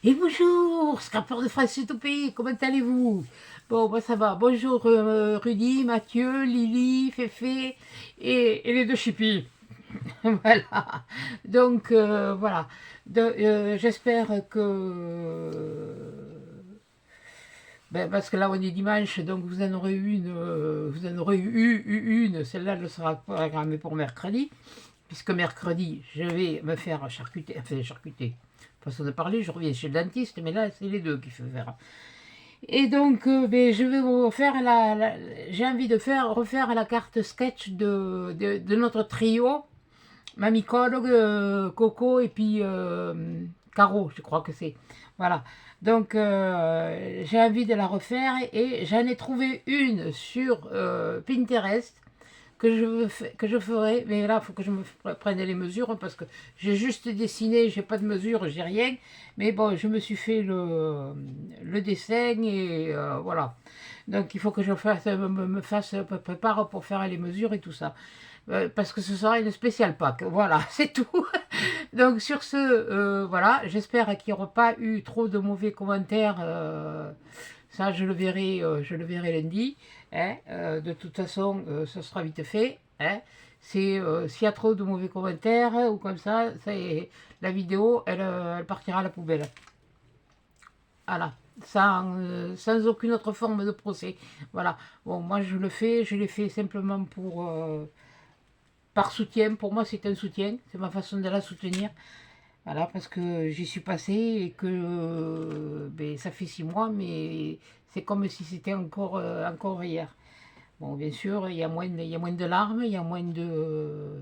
Et bonjour, scrapeur de France c'est au pays, comment allez-vous? Bon, moi ça va. Bonjour Rudy, Mathieu, Lily, Féfé et les deux chippies. Voilà. Donc voilà. J'espère que ben, parce que là on est dimanche, donc vous en aurez une, vous en aurez eu une. Celle-là elle sera programmée pour mercredi, puisque mercredi je vais me faire charcuter, enfin charcuter. Façon de parler, je reviens chez le dentiste, mais là c'est les deux qu'il faut faire. Et donc, ben, je vais vous faire j'ai envie de refaire la carte sketch de notre trio, Mamicologue, Coco et puis Caro, je crois que c'est. Voilà. Donc, j'ai envie de la refaire et j'en ai trouvé une sur Pinterest que je ferai, mais là, il faut que je me prenne les mesures hein, parce que j'ai juste dessiné, j'ai pas de mesure, j'ai rien. Mais bon, je me suis fait le dessin et voilà. Donc il faut que je me prépare pour faire les mesures et tout ça. Parce que ce sera une spéciale Pâques. Voilà, c'est tout. Donc sur ce, voilà, j'espère qu'il n'y aura pas eu trop de mauvais commentaires. Ça, je le verrai lundi. Hein. De toute façon, ça sera vite fait. Hein. S'il y a trop de mauvais commentaires ou comme ça la vidéo, elle partira à la poubelle. Voilà. Sans aucune autre forme de procès. Voilà. Bon, moi je l'ai fait simplement par soutien. Pour moi, c'est un soutien. C'est ma façon de la soutenir. Voilà, parce que j'y suis passée et que ben, ça fait 6 mois, mais c'est comme si c'était encore hier. Bon, bien sûr, il y a moins de larmes, il y a moins de...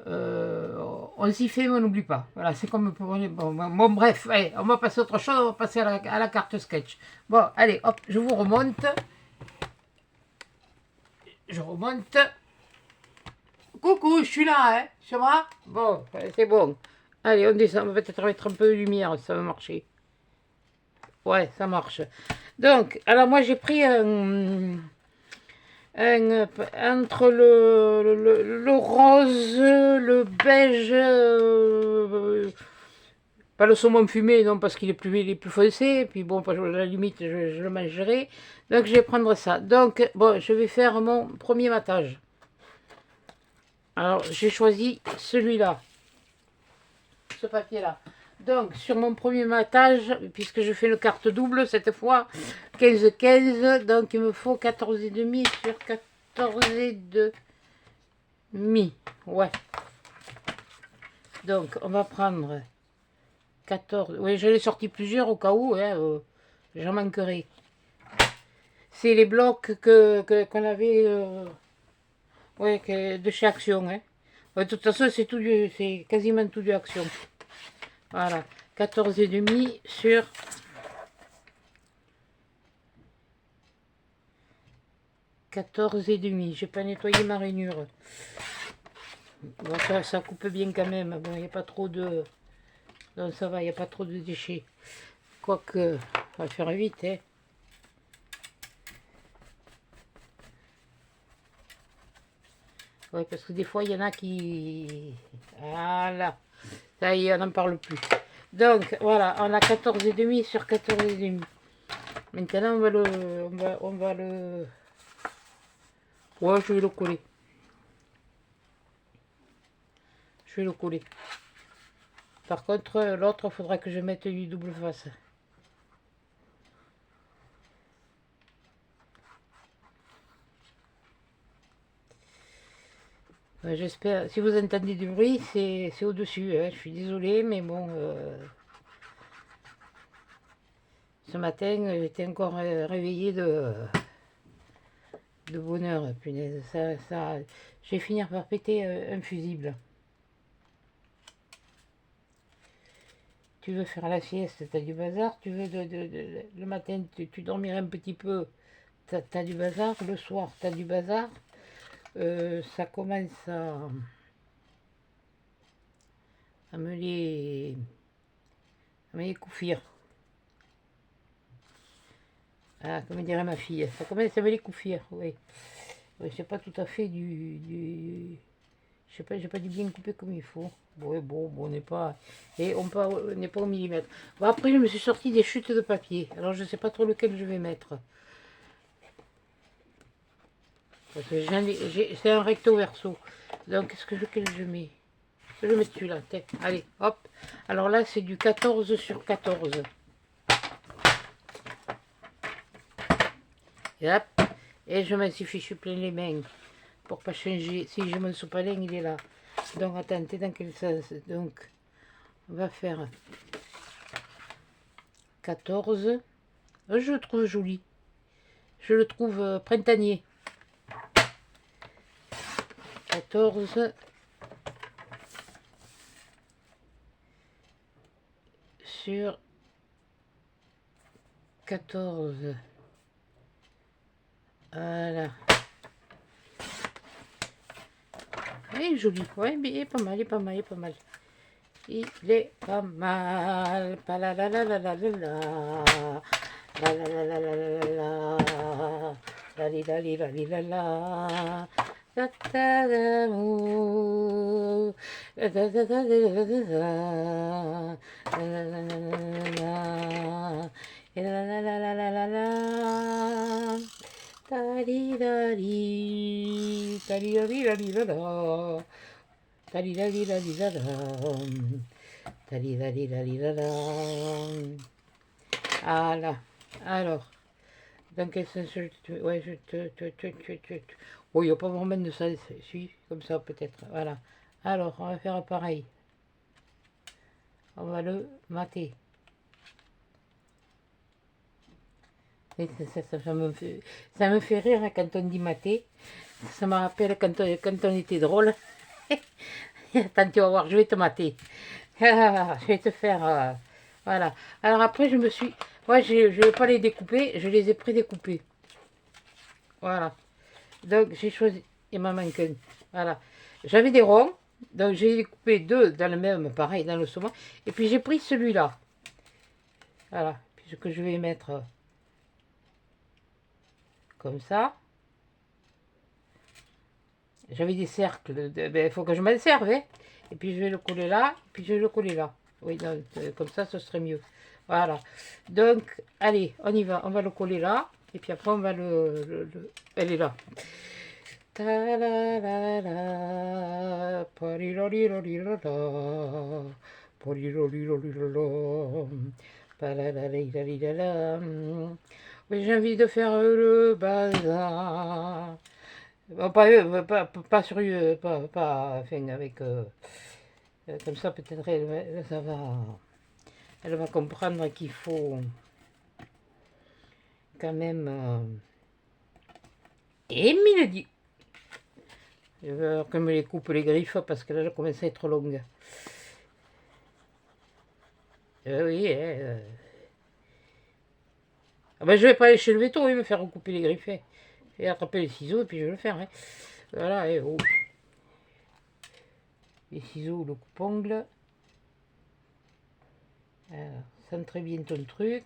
on s'y fait, mais on n'oublie pas. Voilà, c'est comme pour... Bon, bref, allez, on va passer à autre chose, on va passer à la carte sketch. Bon, allez, hop, je vous remonte. Je remonte. Coucou, je suis là, hein, sur moi. Bon, c'est bon. Allez, on descend, on va peut-être mettre un peu de lumière, ça va marcher. Ouais, ça marche. Donc, alors moi j'ai pris entre le rose, le beige, pas le saumon fumé, non, parce il est plus foncé, et puis bon, à la limite, je le mangerai. Donc, je vais prendre ça. Donc, bon, je vais faire mon premier matage. Alors, j'ai choisi celui-là, ce papier-là. Donc, sur mon premier matage, puisque je fais une carte double cette fois, 15-15, donc il me faut 14,5 sur 14,5. Ouais. Donc, on va prendre 14. Oui, je l'ai sorti plusieurs au cas où, hein, j'en manquerai. C'est les blocs qu'on avait ouais, de chez Action. Hein. Ouais, de toute façon, c'est quasiment tout du Action. Voilà. 14,5 sur 14,5. J'ai pas nettoyé ma rainure. Bon, ça coupe bien quand même. Bon, il n'y a pas trop de... Non, ça va, il n'y a pas trop de déchets. Quoique, on va faire vite, hein. Ouais, parce que des fois, il y en a qui... Voilà. Ça y est, on n'en parle plus. Donc, voilà, on a 14,5 sur 14,5. Maintenant, on va le... Ouais, je vais le coller. Je vais le coller. Par contre, l'autre, il faudra que je mette du double face. J'espère. Si vous entendez du bruit, c'est au-dessus. Hein. Je suis désolée, mais bon. Ce matin, j'étais encore réveillée de bonheur. Punaise, je vais finir par péter un fusible. Tu veux faire la sieste, t'as du bazar. Tu veux le matin, tu dormirais un petit peu, t'as du bazar. Le soir, t'as du bazar. Ça commence à me les couffir. Ah, comme dirait ma fille, ça commence à me les couffir, oui. Oui, c'est pas tout à fait Je sais pas, j'ai pas dû bien couper comme il faut. Ouais, bon, on n'est pas... Et on n'est pas au millimètre. Bon, après, je me suis sorti des chutes de papier. Alors, je sais pas trop lequel je vais mettre. Parce que c'est un recto verso. Donc, lequel je mets? Je vais mettre celui-là. Allez, hop. Alors là, c'est du 14 sur 14. Et hop. Et je m'en suis fichu plein les mains. Pour pas changer. Si j'ai mon sopalin, il est là. Donc, attends, t'es dans quel sens? Donc, on va faire 14. Je le trouve joli. Je le trouve printanier. 14 sur 14. Voilà. Il est joli. Ouais, mais il est pas mal, il est pas mal, il est pas mal. Il est pas mal. Pa la la la la la la la. La la la la la la la. La li la li la li la la. Ta ta d'amour. Ta ta ta ta ta ta ta. La la la la la la. Et la la la la la la la. Tali tali. Tali tali tali la la. Tali tali tali la la. Tali tali tali la la. Voilà. Alors, dans quel sens ouais, oh, il n'y a pas vraiment de ça. Si, comme ça peut-être. Voilà. Alors, on va faire pareil. On va le mater. Et ça me fait rire hein, quand on dit mater. Ça me rappelle quand on était drôle. Attends, tu vas voir, je vais te mater. Je vais te faire... voilà. Alors après, je me suis... Moi, je ne vais pas les découper, je les ai pré-découpés. Voilà. Donc, j'ai choisi... Il m'en manque un. Voilà. J'avais des ronds, donc j'ai découpé deux dans le même, pareil, dans le saumon. Et puis, j'ai pris celui-là. Voilà. Puisque je vais mettre comme ça. J'avais des cercles. Il faut que je m'en serve, hein. Et puis, je vais le coller là, puis je vais le coller là. Oui, non, comme ça, ce serait mieux. Voilà. Donc, allez, on y va. On va le coller là. Et puis après, on va elle est là. Ta la la la. Parilolilolilala. Parilolilolilala. Palalalalala. Mais j'ai envie de faire le bazar. Bon, pas sérieux, pas enfin, avec... comme ça, peut-être, elle va comprendre qu'il faut quand même... et Mélodie. Je veux que me les coupe les griffes parce que là, je commence à être longue. Oui, ah ben, je vais pas aller chez le véto, il me faire recouper les griffes. Et attraper les ciseaux et puis je vais le faire. Hein. Voilà, et oh. Les ciseaux, le coupe-ongle. Alors, centre bien ton truc.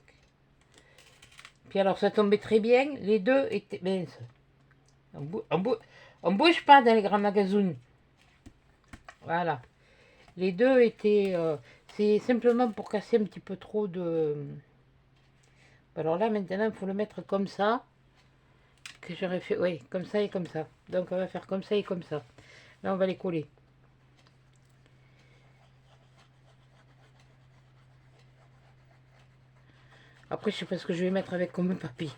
Puis alors, ça tombait très bien. Les deux étaient... mince. On bouge pas dans les grands magasins. Voilà. Les deux étaient... c'est simplement pour casser un petit peu trop de... Alors là, maintenant, il faut le mettre comme ça. Que j'aurais fait... Oui, comme ça et comme ça. Donc, on va faire comme ça et comme ça. Là, on va les coller. Après, je sais pas ce que je vais mettre avec comme papier.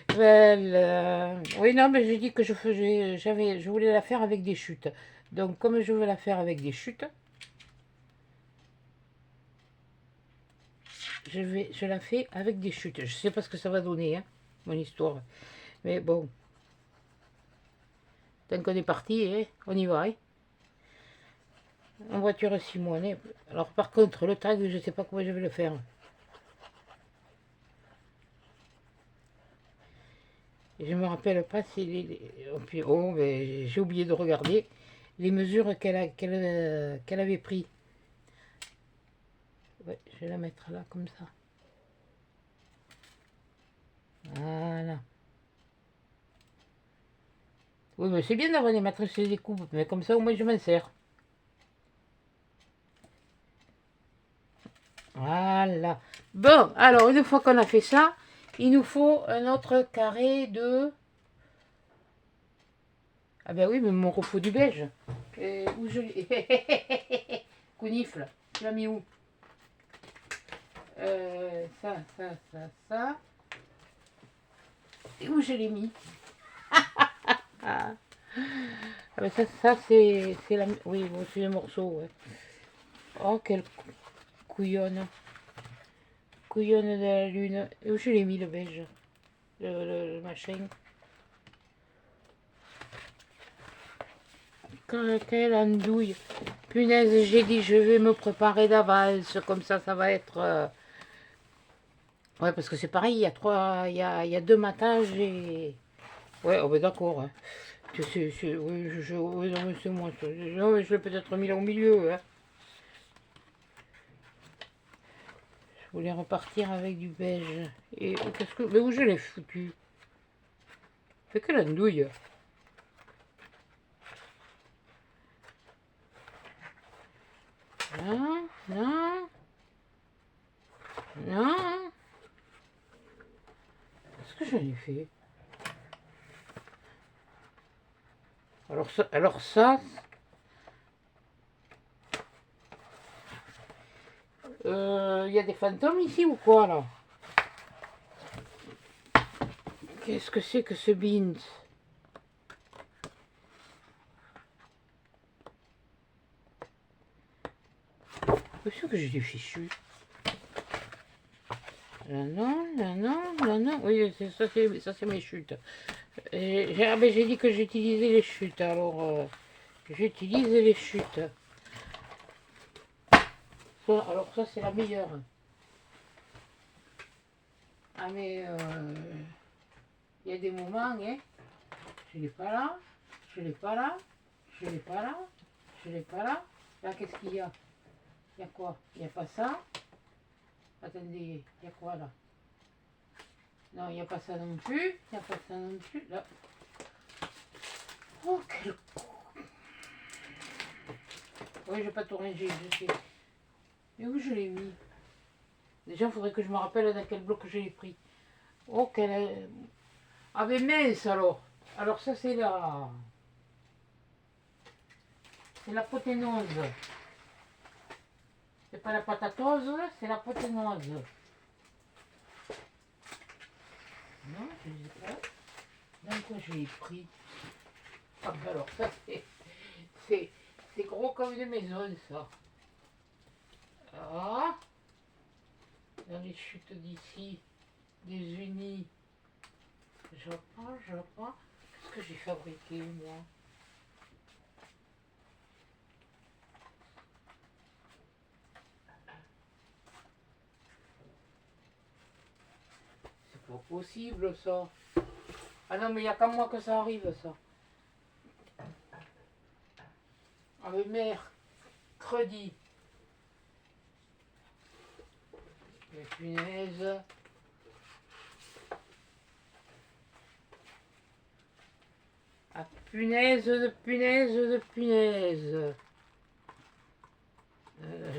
Voilà. Oui, non, mais j'ai dit que je voulais la faire avec des chutes. Donc, comme je veux la faire avec des chutes, je la fais avec des chutes. Je sais pas ce que ça va donner, hein, mon histoire. Mais bon, tant qu'on est parti, hein, on y va. Hein. En voiture 6 mois. Hein. Alors, par contre, le tag, je sais pas comment je vais le faire. Je me rappelle pas si... oh, mais j'ai oublié de regarder les mesures qu'elle avait pris. Ouais, je vais la mettre là, comme ça. Voilà. Oui, mais c'est bien d'avoir des matrices et des coupes, mais comme ça, au moins, je m'en sers. Voilà. Bon, alors, une fois qu'on a fait ça, il nous faut un autre carré de... Ah ben oui, mais mon refou du beige. Où je l'ai... Counifle. Tu l'as mis où? Ça. Et où je l'ai mis? Ah, ah ben ça c'est la... Oui, bon, c'est les morceaux, ouais. Oh, quelle couillonne. Couillonne de la lune. Et où je l'ai mis, le beige? Le machin. Quelle andouille. Punaise, j'ai dit, je vais me préparer d'avance. Comme ça va être... Ouais, parce que c'est pareil, il y a il y a 2 matins, j'ai... Ouais, oh ben d'accord. Hein. Oui, oui, non, mais c'est moi. Non, mais je l'ai peut-être mis là au milieu. Hein. Je voulais repartir avec du beige. Et qu'est-ce que... Mais où je l'ai foutu? Fait que l'andouille. Non, non, non. Qu'est-ce que j'en ai fait? Alors ça, y a des fantômes ici ou quoi là? Qu'est-ce que c'est que ce beans? Je suis sûr que j'ai du fichu. Là non. Oui, ça c'est mes chutes. J'ai dit que j'utilisais les chutes, alors j'utilise les chutes. Alors ça c'est la meilleure. Ah mais il y a des moments, hein, je l'ai pas là, je l'ai pas là, je l'ai pas là, je l'ai pas là. Là qu'est-ce qu'il y a? Il y a quoi? Il n'y a pas ça. Attendez, il y a quoi là? Non, il n'y a pas ça non plus. Il n'y a pas ça non plus. Là. Oh, quel... Oui, je vais pas tout ranger, je sais. Mais où je l'ai mis? Déjà, il faudrait que je me rappelle dans quel bloc je l'ai pris. Oh, quelle... Ah, mais mince alors. Alors ça, c'est la... C'est la poténose. C'est pas la patatose, c'est la poténose. Non, je ne sais pas. Dans quoi je l'ai pris? Ah, ben alors ça, c'est gros comme une maison, ça. Ah, dans les chutes d'ici, des unis. Je prends. Qu'est-ce que j'ai fabriqué, moi? C'est pas possible, ça. Ah non, mais il n'y a qu'à moi que ça arrive, ça. Ah, mais mercredi. Mais punaise. Ah, punaise de punaise de punaise.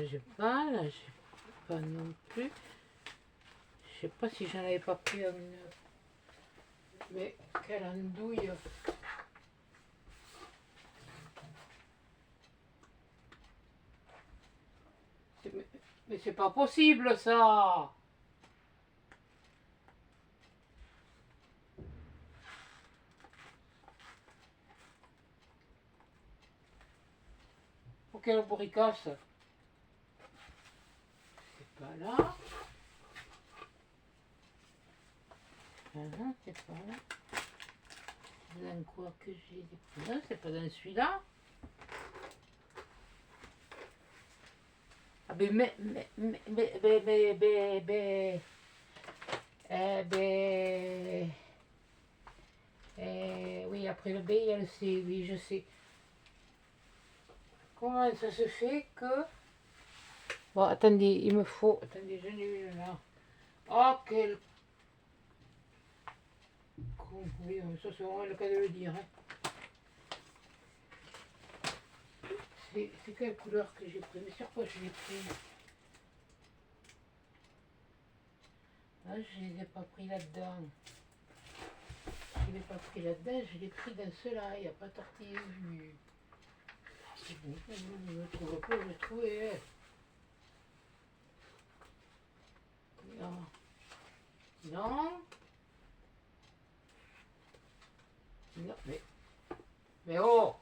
J'ai pas, là, j'ai pas non plus. Je sais pas si j'en avais pas pris un. Mais quelle andouille. Mais c'est pas possible, ça. Pour quelle bourricasse? C'est pas là. Non, c'est pas là. Dans quoi que j'ai des... Non, c'est pas dans celui-là. Ah ben, oui, après le B, il y a le C, oui, je sais. Comment ça se fait que... Bon, attendez, il me faut... Attendez, j'en ai une là. Oh, quel... con. Oui, ça c'est vraiment le cas de le dire. Hein. C'est quelle couleur que j'ai pris? Mais sur quoi je l'ai pris? Ah, je ne les ai pas pris là-dedans. Je ne l'ai pas pris là-dedans, je l'ai pris dans ceux-là. Il n'y a pas tortillé vu. C'est bon, je ne me trouve pas, je l'ai trouvé. Non. Non. Non, mais oh!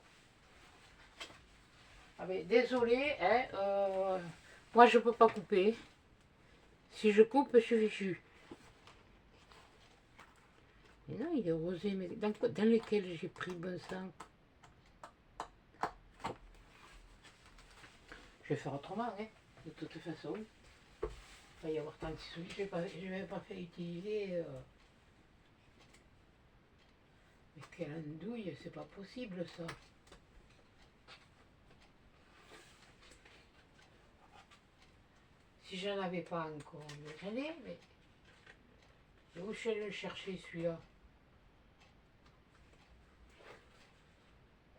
Ah mais désolé, hein, moi je peux pas couper. Si je coupe, je suis fichu. Mais non, il est rosé, mais dans lesquels j'ai pris bon sang? Je vais faire autrement, hein, de toute façon. Il va y avoir tant de soucis, je vais pas fait utiliser. Mais quelle andouille, c'est pas possible ça. Si j'en avais pas encore, mais j'en ai, mais où je vais le chercher celui-là?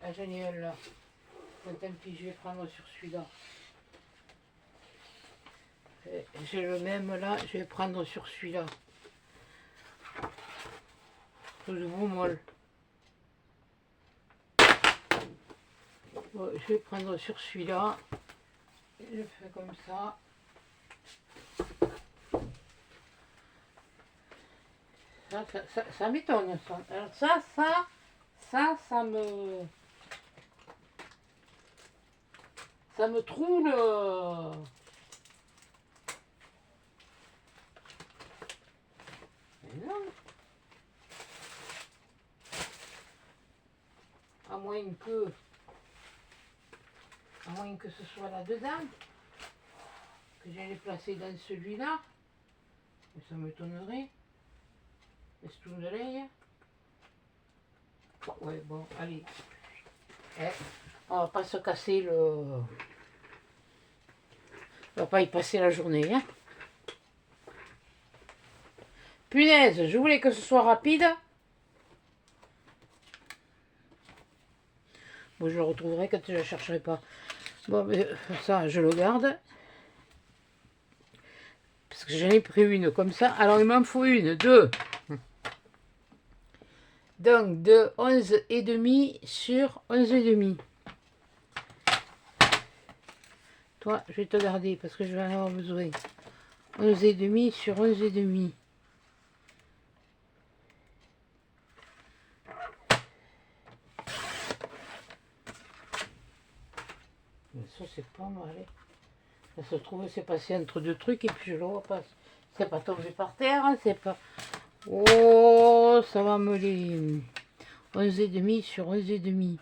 Ah, j'en ai un là. Bon, tant pis, je vais prendre sur celui-là. J'ai le même là, je vais prendre sur celui-là. Je vous molle. Bon, je vais prendre sur celui-là. Je fais comme ça. Ça m'étonne ça. Alors ça me trouve le... Mais non. À moins que ce soit là-dedans, que j'allais placer dans celui-là. Mais ça m'étonnerait. Est-ce tout de l'œil? Ouais, bon, allez. On va pas se casser le... On va pas y passer la journée, hein. Punaise, je voulais que ce soit rapide. Bon, je le retrouverai quand je ne la chercherai pas. Bon, mais ça, je le garde. Parce que j'en ai pris une comme ça. Alors, il m'en faut une, deux. Donc, de 11,5 sur 11,5. Toi, je vais te garder parce que je vais en avoir besoin. 11,5 sur 11,5. Ça, c'est pas mal. Ça se trouve, c'est passé entre deux trucs et puis je le vois pas. C'est pas tombé par terre, hein, c'est pas... Oh, ça va me les... 11,5 sur 11,5.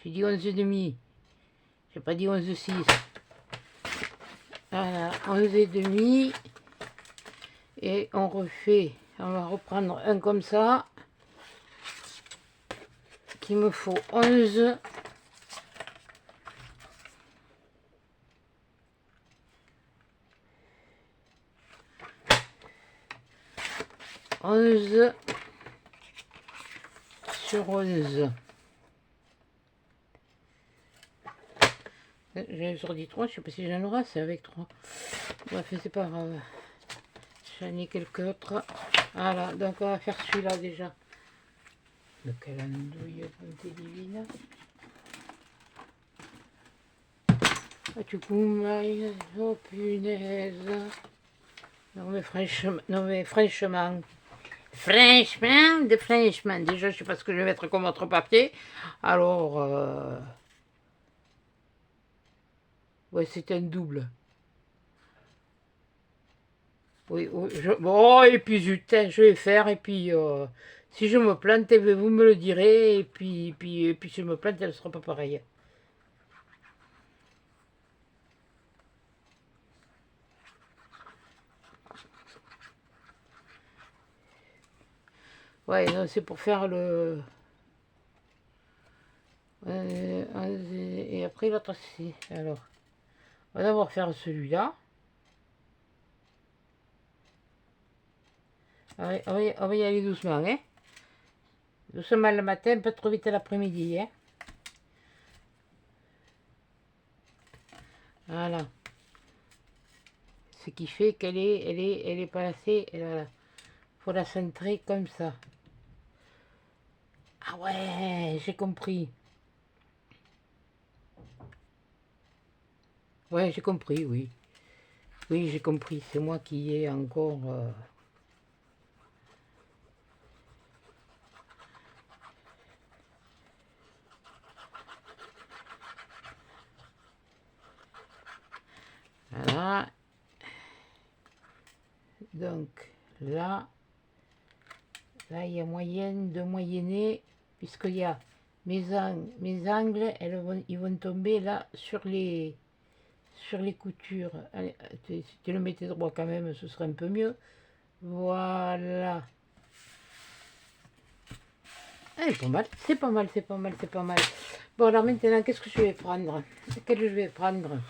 J'ai dit 11,5. J'ai pas dit 11,6. Voilà, 11,5. Et on refait. On va reprendre un comme ça. Qu'il me faut 11. 11 sur 11. J'avais sorti 3, je sais pas si j'en aurai, c'est avec 3. Bref, c'est pas grave. J'en ai quelques autres. Voilà, donc on va faire celui-là déjà. De quelle andouille divine. Ah, tu coumailles, oh punaise. Non mais franchement, déjà je sais pas ce que je vais mettre comme autre papier. Alors, ouais, c'est un double. Oui, bon, et puis je vais faire, et puis si je me plante, vous me le direz, et puis si je me plante, elle ne sera pas pareille. Ouais, c'est pour faire le... et après l'autre, c'est... Alors, on va d'abord faire celui-là. On va y aller doucement, hein. Doucement le matin, pas trop vite l'après-midi. Hein. Voilà. Ce qui fait qu'elle est pas assez. Il faut la centrer comme ça. Ah ouais, j'ai compris. Ouais, j'ai compris, oui. Oui, j'ai compris. C'est moi qui ai encore... Voilà. Donc, là, il y a moyenne de moyenner, puisqu'il y a mes angles, ils vont tomber là sur les coutures. Allez, si tu le mettais droit quand même, ce serait un peu mieux. Voilà. Ah, pas mal, c'est pas mal, c'est pas mal, c'est pas mal. Bon, alors maintenant, qu'est-ce que je vais prendre? Quel je vais prendre?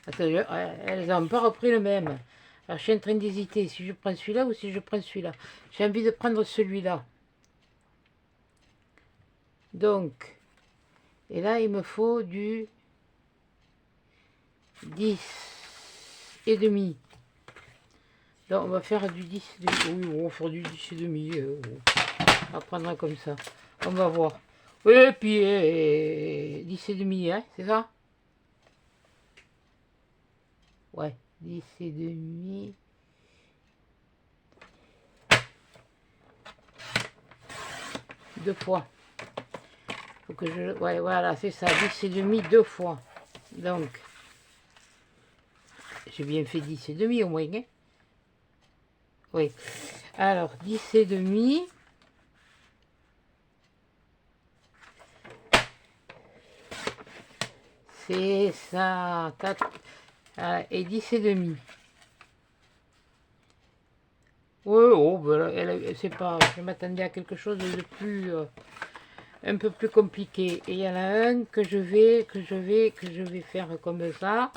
Attends, elles n'ont pas repris le même. Alors, je suis en train d'hésiter si je prends celui-là ou si je prends celui-là. J'ai envie de prendre celui-là. Donc, et là, il me faut du 10 et demi. Donc, on va faire du 10 et demi. Oui, on va faire du 10 et demi. On va prendre comme ça. On va voir. Et puis, 10 et demi, hein, c'est ça? Ouais, 10 et demi. Deux fois. Faut que je... Ouais, voilà, c'est ça. 10 et demi, deux fois. Donc, j'ai bien fait 10 et demi au moins. Hein, oui. Alors, 10 et demi. C'est ça. 4, et 10 et demi. Oui, oh, ben, c'est pas... Je m'attendais à quelque chose de plus... un peu plus compliqué. Et il y en a un que je vais faire comme ça.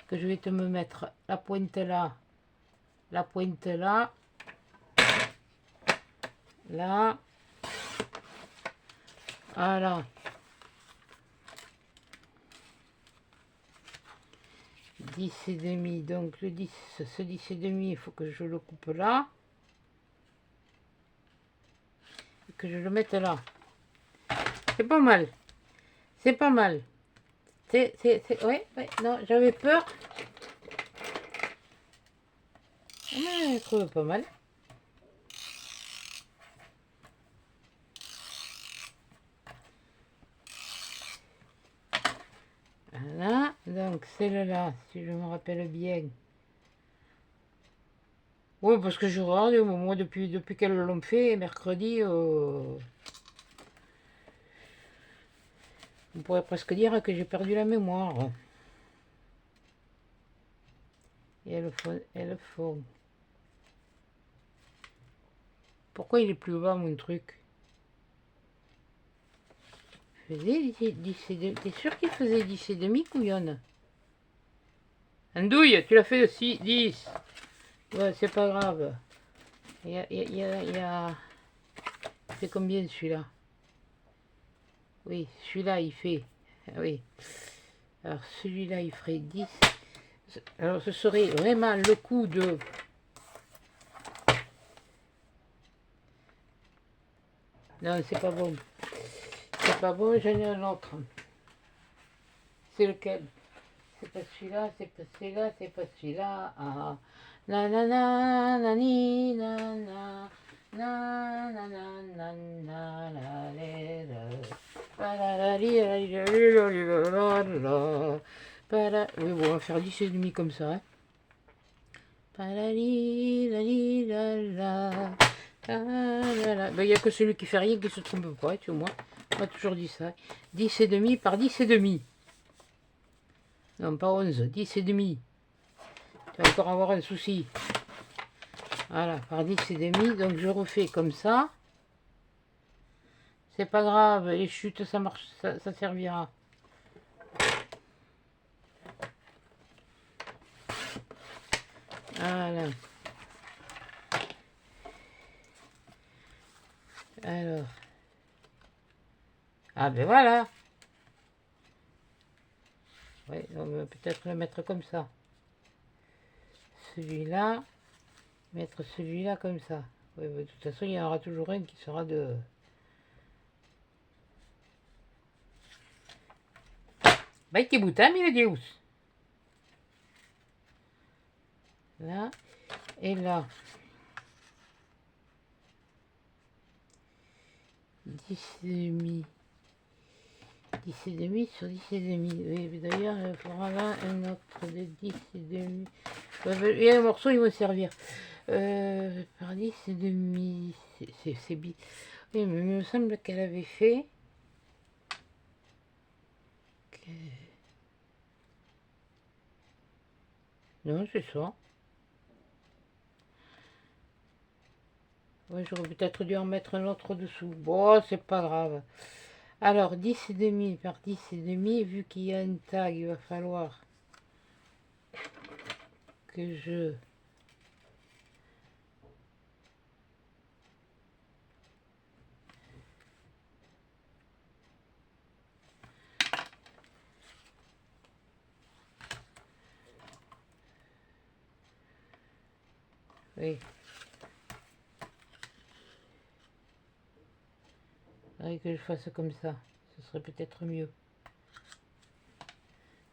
Que je vais te me mettre la pointe là. La pointe là. Là. Voilà. 10 et demi. Donc le 10, ce 10 et demi, il faut que je le coupe là. Et que je le mette là. C'est pas mal. C'est pas mal. Ouais, non, j'avais peur. Mais je trouve pas mal. Voilà, donc celle-là, si je me rappelle bien. Oui, parce que je regarde, moi, depuis qu'elles l'ont fait, mercredi, on pourrait presque dire que j'ai perdu la mémoire. Et elles font. Pourquoi il est plus bas, mon truc? Faisait 10 et demi. T'es sûr qu'il faisait 10 et demi, couillonne? Andouille, tu l'as fait aussi 10. Ouais, c'est pas grave. Il y a... C'est combien celui-là? Oui, celui-là il fait... Oui. Alors celui-là il ferait 10. Alors ce serait vraiment le coup de... Non, c'est pas bon. C'est pas bon, j'en ai un autre. C'est lequel? C'est pas celui-là, c'est pas celui-là, c'est pas celui-là. Ah. Na na na na ni na na na na na na na la la. Oui, bon, on va faire 10 et demi comme ça. Hein. Il n'y a que celui qui fait rien qui se trompe pas, tu vois. On m'a toujours dit ça. 10 et demi par 10 et demi. Non, pas 11, 10 et demi. Tu vas encore avoir un souci. Voilà, par 10 et demi. Donc je refais comme ça. C'est pas grave, les chutes, ça marche, ça servira. Voilà. Alors, Ah ben voilà. Ouais, on va peut-être le mettre comme ça. Celui-là, mettre celui-là comme ça. Ouais, de toute façon, il y en aura toujours un qui sera de... Vai ti butta, mille Deus. Là, et là. 10 et demi. 10 et demi sur 10 et demi. Oui, d'ailleurs, il faudra là un autre de 10 et demi. Et un morceau, il va servir. Par 10 et demi. C'est bien. Oui, mais il me semble qu'elle avait fait... Non, c'est ça. Ouais, j'aurais peut-être dû en mettre un autre dessous. Bon, c'est pas grave. Alors, 10 et demi par 10 et demi, vu qu'il y a une tag, il va falloir que je... Oui. Faudrait que je fasse comme ça. Ce serait peut-être mieux.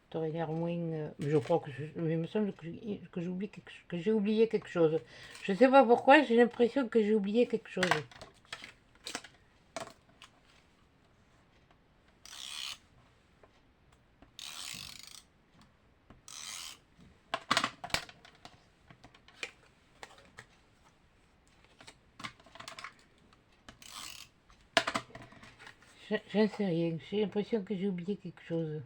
T'aurais l'air moins... je crois que... Mais il me semble que j'oublie que j'ai oublié quelque chose. Je sais pas pourquoi, j'ai l'impression que j'ai oublié quelque chose. J'en sais rien. J'ai l'impression que j'ai oublié quelque chose.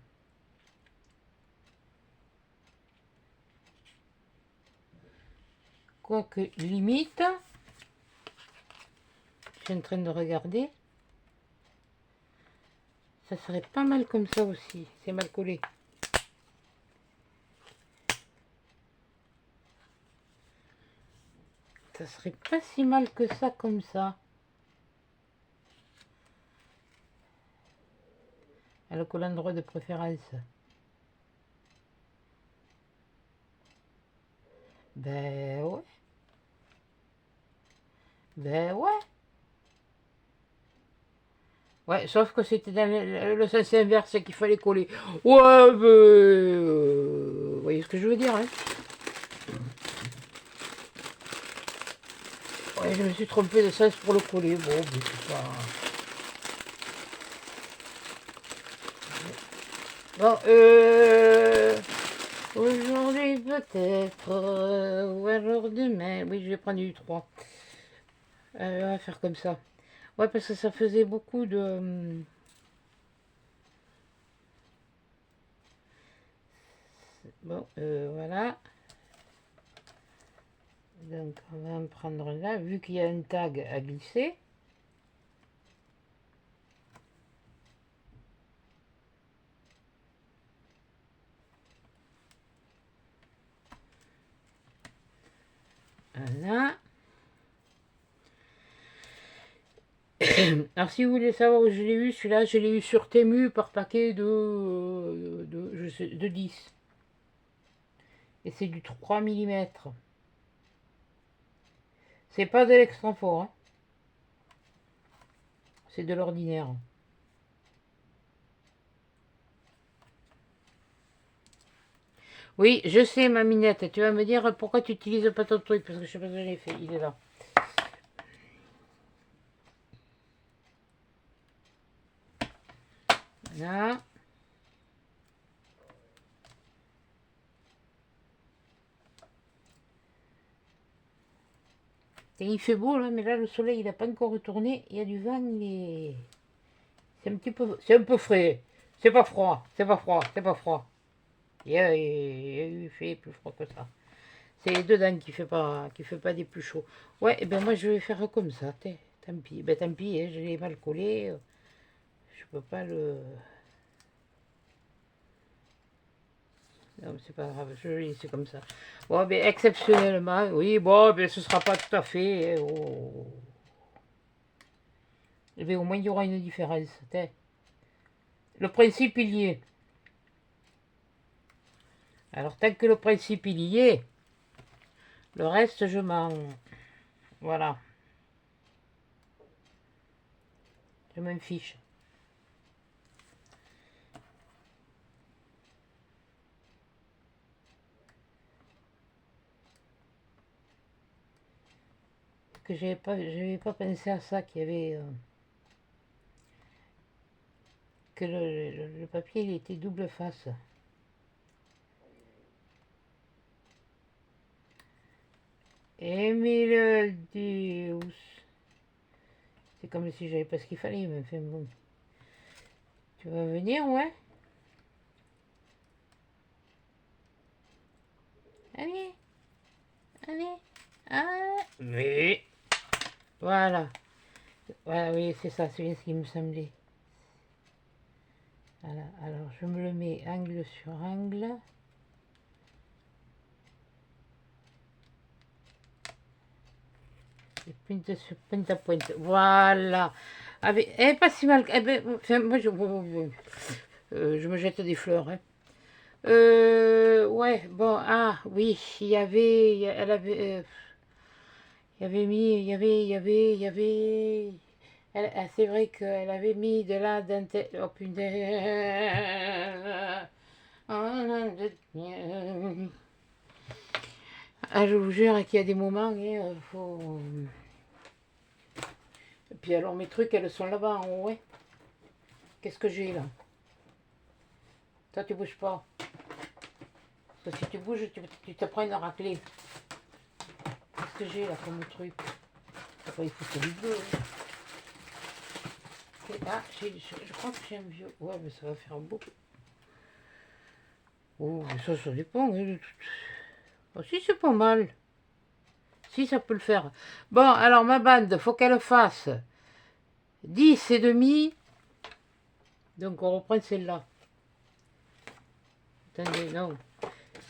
Quoique, limite... Je suis en train de regarder. Ça serait pas mal comme ça aussi. C'est mal collé. Ça serait pas si mal que ça comme ça. À le collant droit de préférence. Ben ouais. Ben ouais. Ouais, sauf que c'était dans le sens inverse qu'il fallait coller. Ouais, vous voyez ce que je veux dire, hein? Ouais, je me suis trompé de sens pour le coller. Bon, mais c'est pas... Bon, aujourd'hui peut-être, ou alors demain. Oui, je vais prendre du 3. On va faire comme ça. Ouais, parce que ça faisait beaucoup de... Bon, voilà. Donc, on va en prendre là, vu qu'il y a un tag à glisser. Voilà. Alors, si vous voulez savoir où je l'ai eu, celui-là, je l'ai eu sur Temu par paquet de 10. Et c'est du 3 mm. C'est pas de l'extra fort, hein. C'est de l'ordinaire. Oui, je sais, ma minette. Tu vas me dire pourquoi tu n'utilises pas ton truc, parce que je sais pas ce que j'ai fait. Il est là. Voilà. Et il fait beau là, mais là le soleil il n'a pas encore retourné. Il y a du vent, c'est un petit peu, c'est un peu frais. C'est pas froid, c'est pas froid, c'est pas froid. Il fait plus froid que ça. C'est les dedans qui fait pas des plus chauds. Ouais, et ben moi je vais faire comme ça. Tant pis, ben tant pis, hein, je l'ai mal collé. Je peux pas le. Non, c'est pas grave, je vais laisser comme ça. Bon, ben exceptionnellement, oui, bon, ben ce sera pas tout à fait. Oh. Mais au moins il y aura une différence. Le principe, il y est. Alors, tant que le principe, il y est, le reste, je m'en... Voilà. Je m'en fiche. Que j'avais pas pensé à ça, qu'il y avait... que le papier, il était double face. Emile Deus. C'est comme si j'avais pas ce qu'il fallait, mais enfin bon. Tu vas venir, ouais? Allez, allez, ah, mais... Voilà. Voilà, oui, c'est ça, c'est bien ce qui me semblait. Voilà, alors je me le mets angle sur angle. Et pointe sur pointe à pointe. Voilà. Avec, eh, pas si mal. Eh ben, enfin, moi, je me jette des fleurs. Hein. Ouais, bon, ah, oui, elle avait, il y avait mis, il y avait, ah, c'est vrai qu'elle avait mis de la dentelle, oh putain, ah, je vous jure qu'il y a des moments, hein, faut... Et puis alors mes trucs, elles sont là-bas en haut, ouais. Qu'est-ce que j'ai là? Toi, tu bouges pas. Parce que si tu bouges, tu te prends une raclée. Qu'est-ce que j'ai là comme truc? Après, il faut que je le hein. Ah, je crois que j'ai un vieux. Ouais, mais ça va faire beau. Oh, mais ça dépend. Hein. Oh, si, c'est pas mal. Si, ça peut le faire. Bon, alors ma bande, faut qu'elle fasse 10 et demi. Donc, on reprend celle-là. Attendez, non.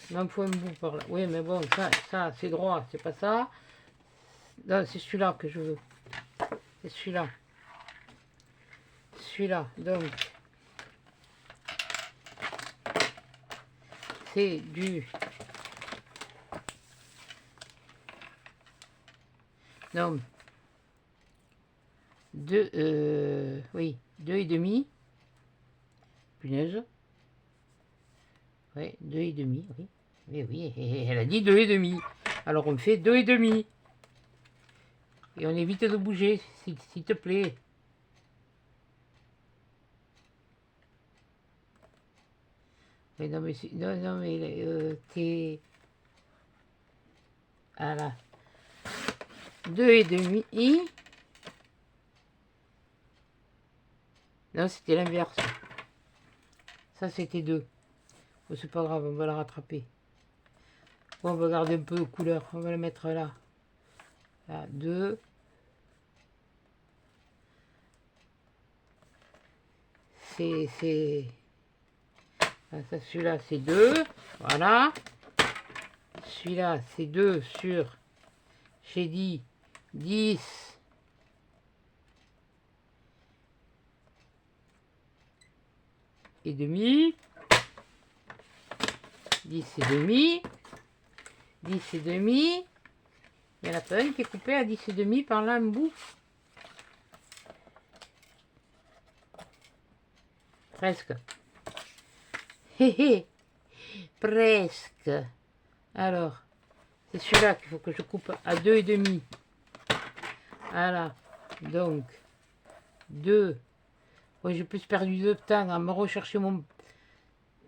Il m'en faut un bout par là. Oui, mais bon, ça c'est droit, c'est pas ça. Non, c'est celui-là que je veux. C'est celui-là. Celui-là, donc. C'est du... Non. Oui, 2,5. Punaise. Oui, 2,5, oui. Oui, oui, elle a dit 2,5. Alors on fait 2,5. Et on évite de bouger, s'il te plaît. Mais non, mais, non, mais t'es... Voilà. 2,5. Non, c'était l'inverse. Ça, c'était 2. Bon, c'est pas grave, on va la rattraper. Bon, on va garder un peu de couleur. On va la mettre là. Là, 2. C'est... Celui-là, c'est 2. Voilà. Celui-là, c'est 2 sur... J'ai dit 10. Et demi. 10 et demi. 10 et demi. Il y en a pas une qui est coupée à 10 et demi par là un bout. Presque. Hé hé. Presque. Alors, c'est celui-là qu'il faut que je coupe à 2 et demi. Voilà. Donc, 2. Oui, j'ai plus perdu de temps à me rechercher mon...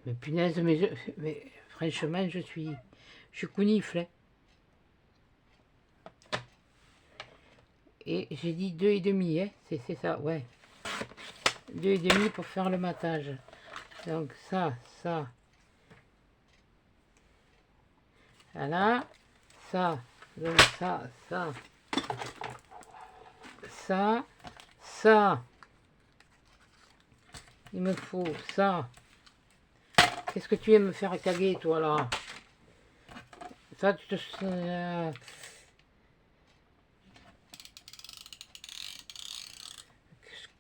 Mais punaise, mais franchement, je suis counifle. Hein. Et j'ai dit 2,5, hein. C'est ça, ouais. 2,5 pour faire le matage. Donc ça. Voilà. Ça. Donc ça. Il me faut ça. Qu'est-ce que tu viens me faire caguer, toi, là? Ça, tu te...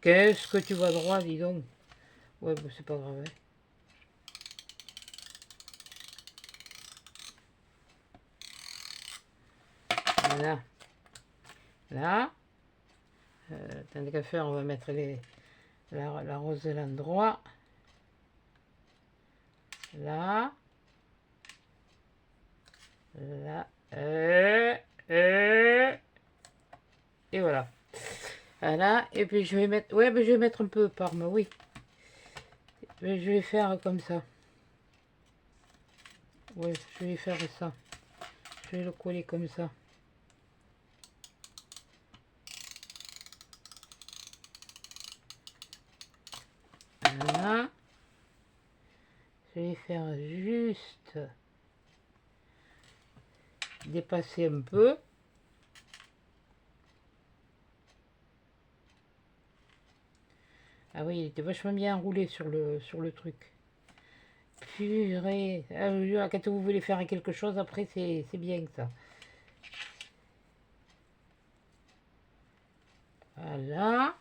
Qu'est-ce que tu vas droit, dis donc? Ouais, bon, c'est pas grave. Hein. Voilà. Là. Tant qu'à faire, on va mettre la rose de l'endroit. Là. Là. Et voilà. Voilà. Et puis je vais mettre. Ouais, mais je vais mettre un peu de parme, oui. Mais je vais faire comme ça. Ouais, je vais faire ça. Je vais le coller comme ça. Voilà. Je vais faire juste dépasser un peu. Ah oui, il était vachement bien enroulé sur le truc. Purée. Ah, quand vous voulez faire quelque chose, après, c'est bien ça. Voilà.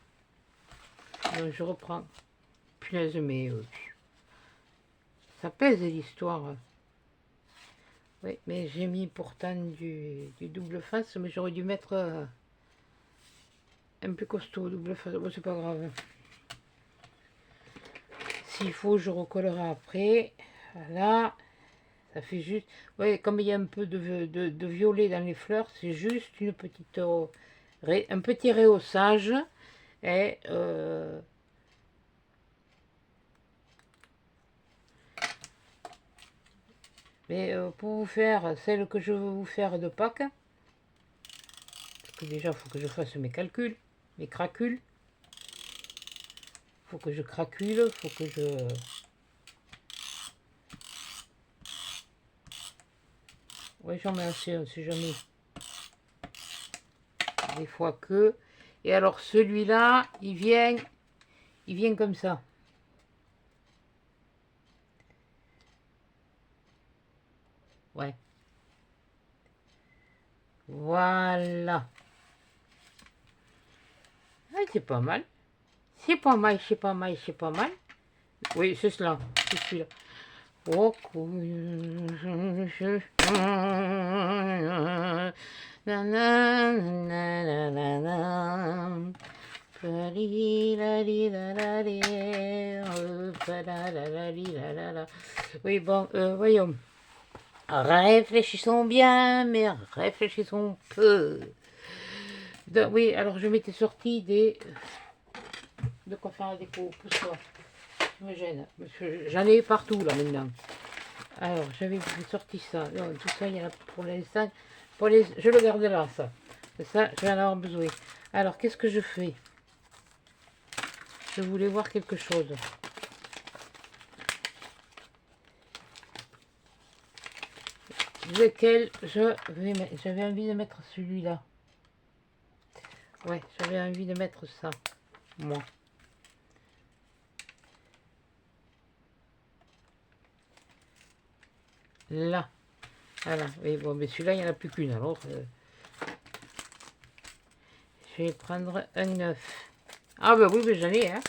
Donc, je reprends. Punaise, mais ça pèse l'histoire. Oui, mais j'ai mis pourtant du double face, mais j'aurais dû mettre un peu costaud, double face. Bon, c'est pas grave. S'il faut, je recollerai après. Voilà. Ça fait juste... Oui, comme il y a un peu de violet dans les fleurs, c'est juste une petite... un petit rehaussage. Et... mais pour vous faire celle que je veux vous faire de Pâques, parce que déjà, il faut que je fasse mes calculs, mes cracules. Il faut que je cracule, il faut que je... Oui, j'en mets assez, on sait jamais. Des fois que... Et alors, celui-là, il vient comme ça. Ouais. Voilà. Ah, c'est pas mal. C'est pas mal, c'est pas mal, c'est pas mal. Oui, c'est cela. C'est celui-là. Oh, oui, bon, voyons. Réfléchissons bien, mais réfléchissons peu. Oui, alors je m'étais sorti de quoi faire la déco. Pousse-toi, je me gêne. J'en ai partout là maintenant. Alors, j'avais sorti ça. Non, tout ça, il y en a pour l'instant. Je le garde là, ça. Ça, je vais en avoir besoin. Alors, qu'est-ce que je fais? Je voulais voir quelque chose. Lequel je vais mettre? J'avais envie de mettre celui-là. Ouais, j'avais envie de mettre ça. Moi. Là. Voilà. Et bon, mais celui-là, il n'y en a plus qu'une. Alors, je vais prendre un 9. Ah bah oui, mais j'en ai, hein.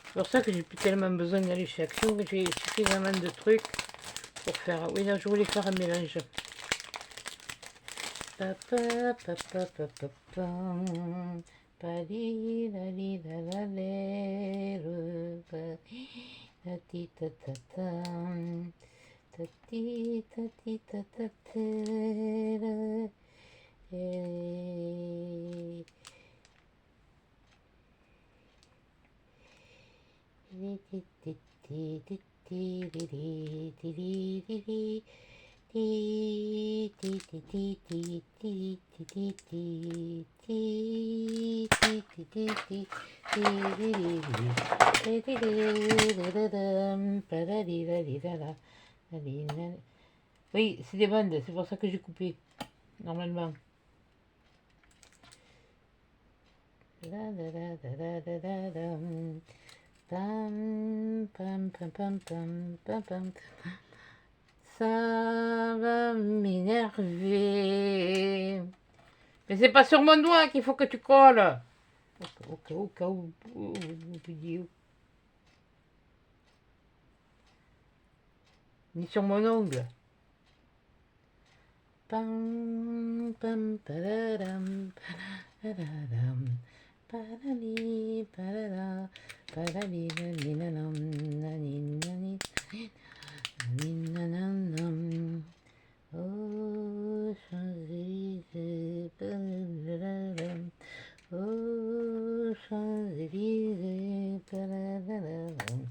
C'est pour ça que j'ai plus tellement besoin d'aller chez Action, que j'ai suffisamment de trucs pour faire. Oui, là, je voulais faire un mélange. Papa, papa, papa, pam. Pali, la li, la la, le, ta ti, ta ta tam. Ta ti, ta ti, ta ta te, oui, c'est des bandes, c'est pour ça que j'ai coupé, normalement. Pam, pam, pam, pam, pam, pam, pam. ça va m'énerver. Mais c'est pas sur mon doigt qu'il faut que tu colles. Au cas où, ni sur mon ongle. Pam, pam, pararam, pararam, parali, parara, parali, naninanam, naninani, naninanam. Oh, Champs-Élysées, parararam. Oh, Champs-Élysées, parararam.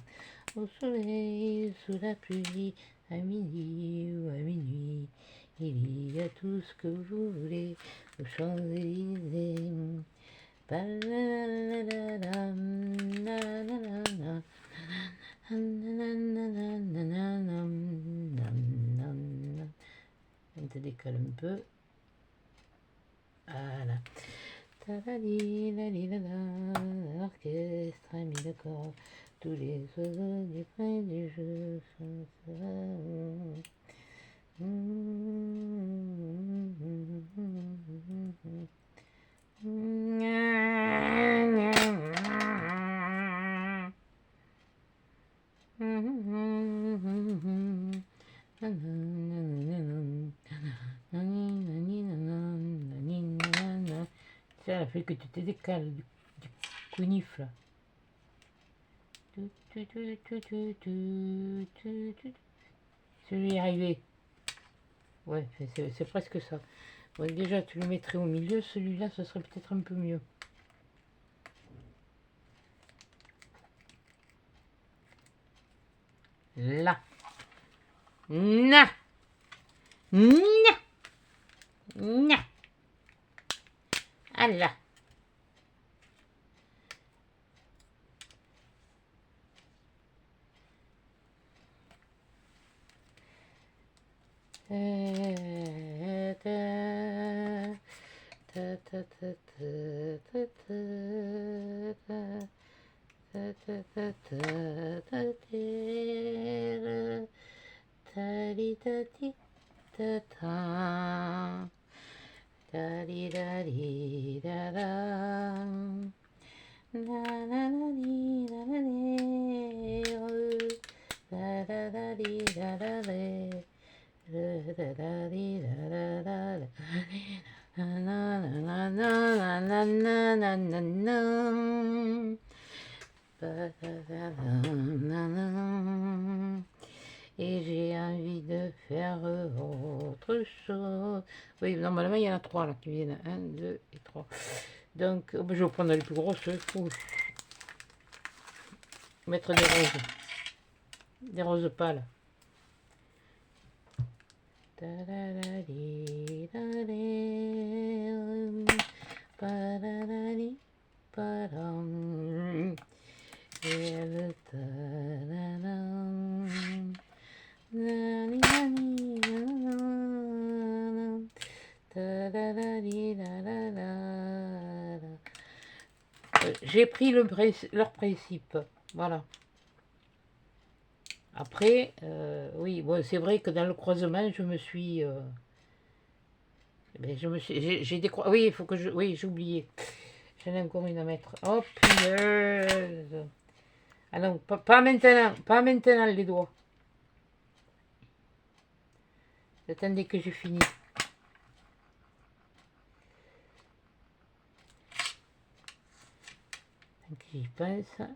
Au soleil, sous la pluie, à midi ou à minuit, il y a tout ce que vous voulez aux Champs-Élysées. On te décale un peu. Voilà. L'orchestre a mis d'accord. Tous les oiseaux du coin du jeu sont ça a fait que tu te décales du conif là. Celui est arrivé. Ouais, c'est presque ça. Bon, déjà, tu le mettrais au milieu. Celui-là, ce serait peut-être un peu mieux. Là. Na. Na. Na. Ah là. Et j'ai envie de faire autre chose. Oui, normalement il y en a 3 là qui viennent. 1, 2 et 3. Donc je vais prendre les plus grosses. Mettre des roses. Des roses pâles. J'ai pris leur principe. Voilà. Après, oui, bon, c'est vrai que dans le croisement, je me suis... j'ai des oui, il faut que je... Oui, j'ai oublié. J'en ai encore une à mettre. Oh, punaise. Ah non, pas maintenant. Pas maintenant, les doigts. Attendez que j'ai fini. Donc, j'y pense.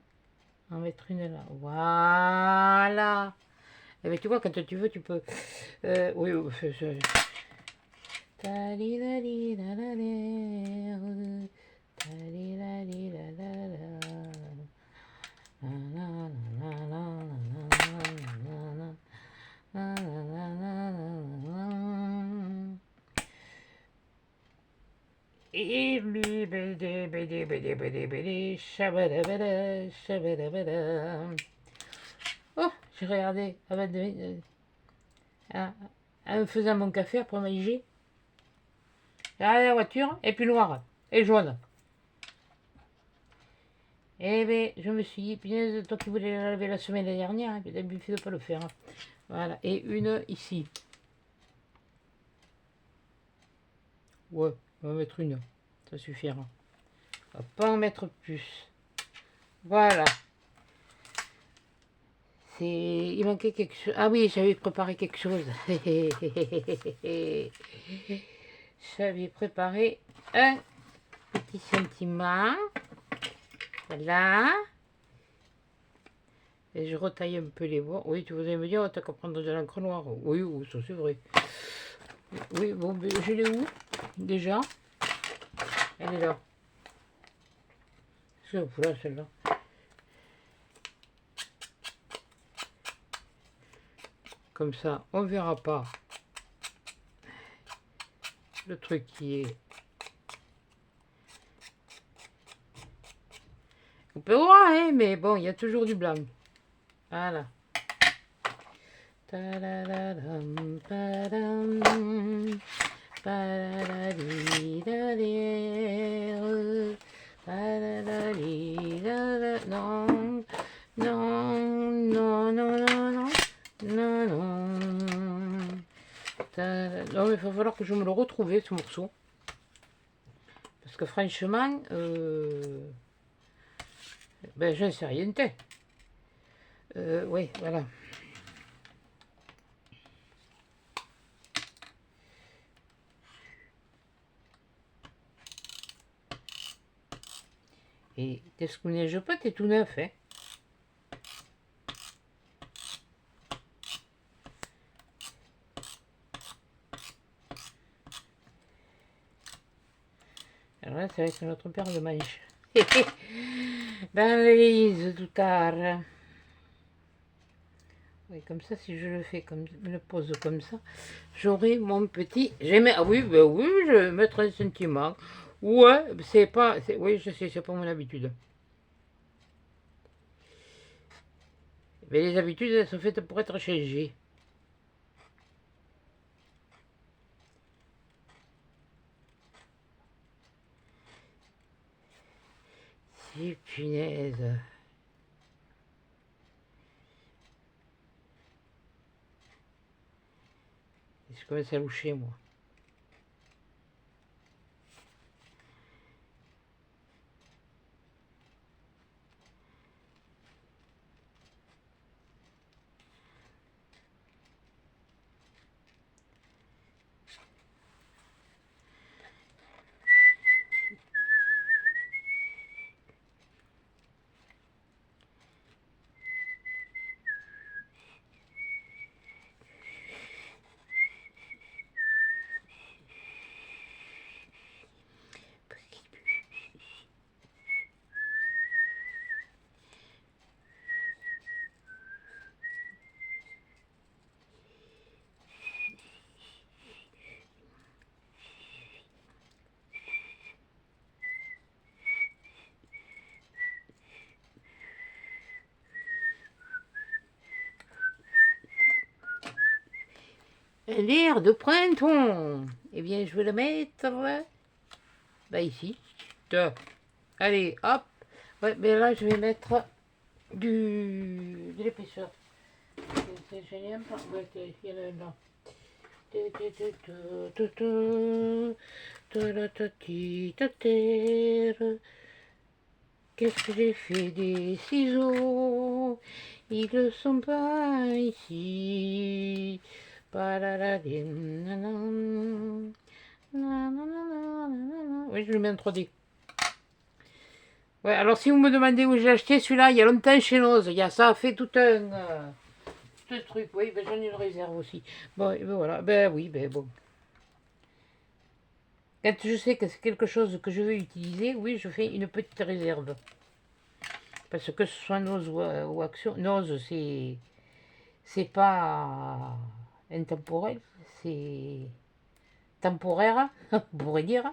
En mettre une là. Voilà. Et bien, tu vois, quand tu veux, tu peux... oui, Oh, j'ai regardé en me faisant mon café après manger. La voiture est plus noire et jaune. Eh bien, je me suis dit, punaise, toi qui voulais la laver la semaine dernière, hein, tu as bien fait de pas le faire. Voilà, et une ici. Ouais, on va mettre une. Ça suffira. On va pas en mettre plus. Voilà. Il manquait quelque chose. Ah oui, j'avais préparé quelque chose. J'avais préparé un petit sentiment. Voilà. Et je retaille un peu les bords. Oui, tu voudrais me dire, t'as qu'à prendre de l'encre noire. Oui, oui, ça c'est vrai. Oui, bon, mais je l'ai où déjà? Elle est là. C'est là, celle-là. Comme ça, on verra pas le truc qui est... On peut voir, hein, mais bon, il y a toujours du blanc. Voilà. Ta-da-da-dam, ta-dam, pa-da-da-di-da-di-re, pa-da-da-di-da-da. Non, non, non, non, non, non, non, non. Non, mais il va falloir que je me le retrouve, ce morceau. Parce que franchement, ben, j'en sais rien. Oui, voilà. Et qu'est-ce qu'on neige pas, t'es tout neuf, hein. Alors là, ça va être notre paire de manches. Dans l'église tout tard. Oui, comme ça, si je le fais comme me le pose comme ça, j'aurai mon petit. J'aimais. Ah oui, ben oui, je vais mettre un sentiment. Ouais, c'est pas. Oui, je sais, c'est pas mon habitude. Mais les habitudes, elles sont faites pour être changées. Si, punaise. Je commence à loucher, moi. L'air de printemps. Eh bien, je vais le mettre. Bah, ici. Allez, hop. Ouais, mais là, je vais mettre de l'épaisseur. C'est génial. Ouais, il y en a un là. Qu'est-ce que j'ai fait des ciseaux? Ils ne sont pas ici. Oui, je le mets en 3D. Ouais, alors si vous me demandez où j'ai acheté celui-là, il y a longtemps chez Noz. Il y a ça fait tout un truc. Oui, ben j'en ai une réserve aussi. Bon, et ben voilà. Ben oui, ben bon. Quand je sais que c'est quelque chose que je veux utiliser, oui, je fais une petite réserve. Parce que ce soit Noz ou Action, Noz, c'est pas intemporel, c'est temporaire, on pourrait dire.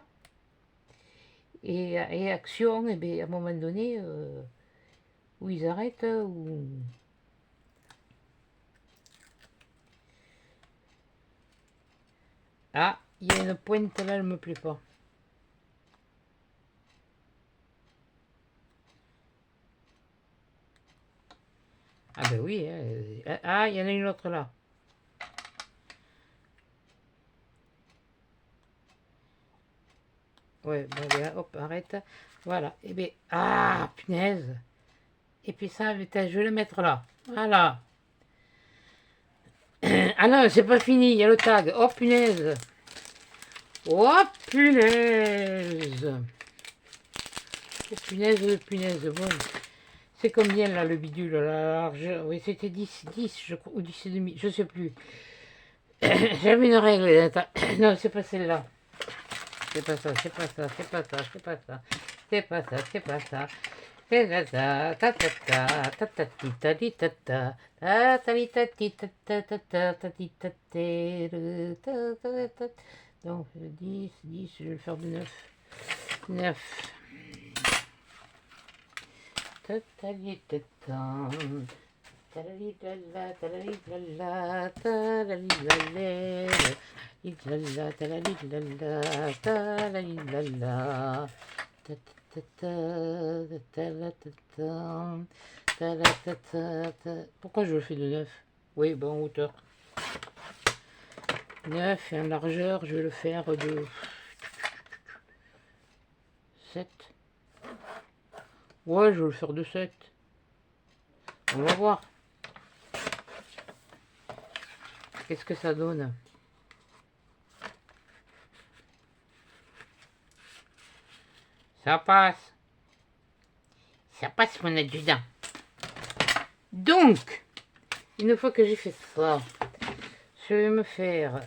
Et Action, eh bien, à un moment donné, où ils arrêtent, ou... Ah, il y a une pointe là, elle me plaît pas. Ah ben oui, hein. Ah, il y en a une autre là. Ouais, bon, bien, hop, arrête. Voilà. Et bien, ah, punaise. Et puis ça, putain, je vais le mettre là. Voilà. Ah non, c'est pas fini, il y a le tag. Oh, punaise. Oh, punaise. Oh, punaise, punaise. Bon. C'est combien, là, le bidule, la largeur? Oui, c'était 10, je crois, ou 10 et demi, je sais plus. J'avais une règle. Attends. Non, c'est pas celle-là. C'est pas ça, c'est pas ça, c'est pas ça, c'est pas ça. C'est pas ça, c'est pas ça. C'est ta ta ta ta ta ta ta ti ta di ta ta ta ta di ta ti ta ta ta ta ta ti ta te ta ta ta. Donc 10, je vais le faire de 9. 9. Ta ta di ta ta. Ta la li la la, ta la li la la, ta la li la la. La la, ta la li la la, ta la li la la. Ta ta ta ta ta ta ta ta ta ta ta. Pourquoi je le fais de 9? Oui, bon, hauteur. 9 et en largeur, je vais le faire de 7. Ouais, je vais le faire de 7. On va voir. Qu'est-ce que ça donne? Ça passe. Ça passe, mon adjudant. Donc, une fois que j'ai fait ça, je vais me faire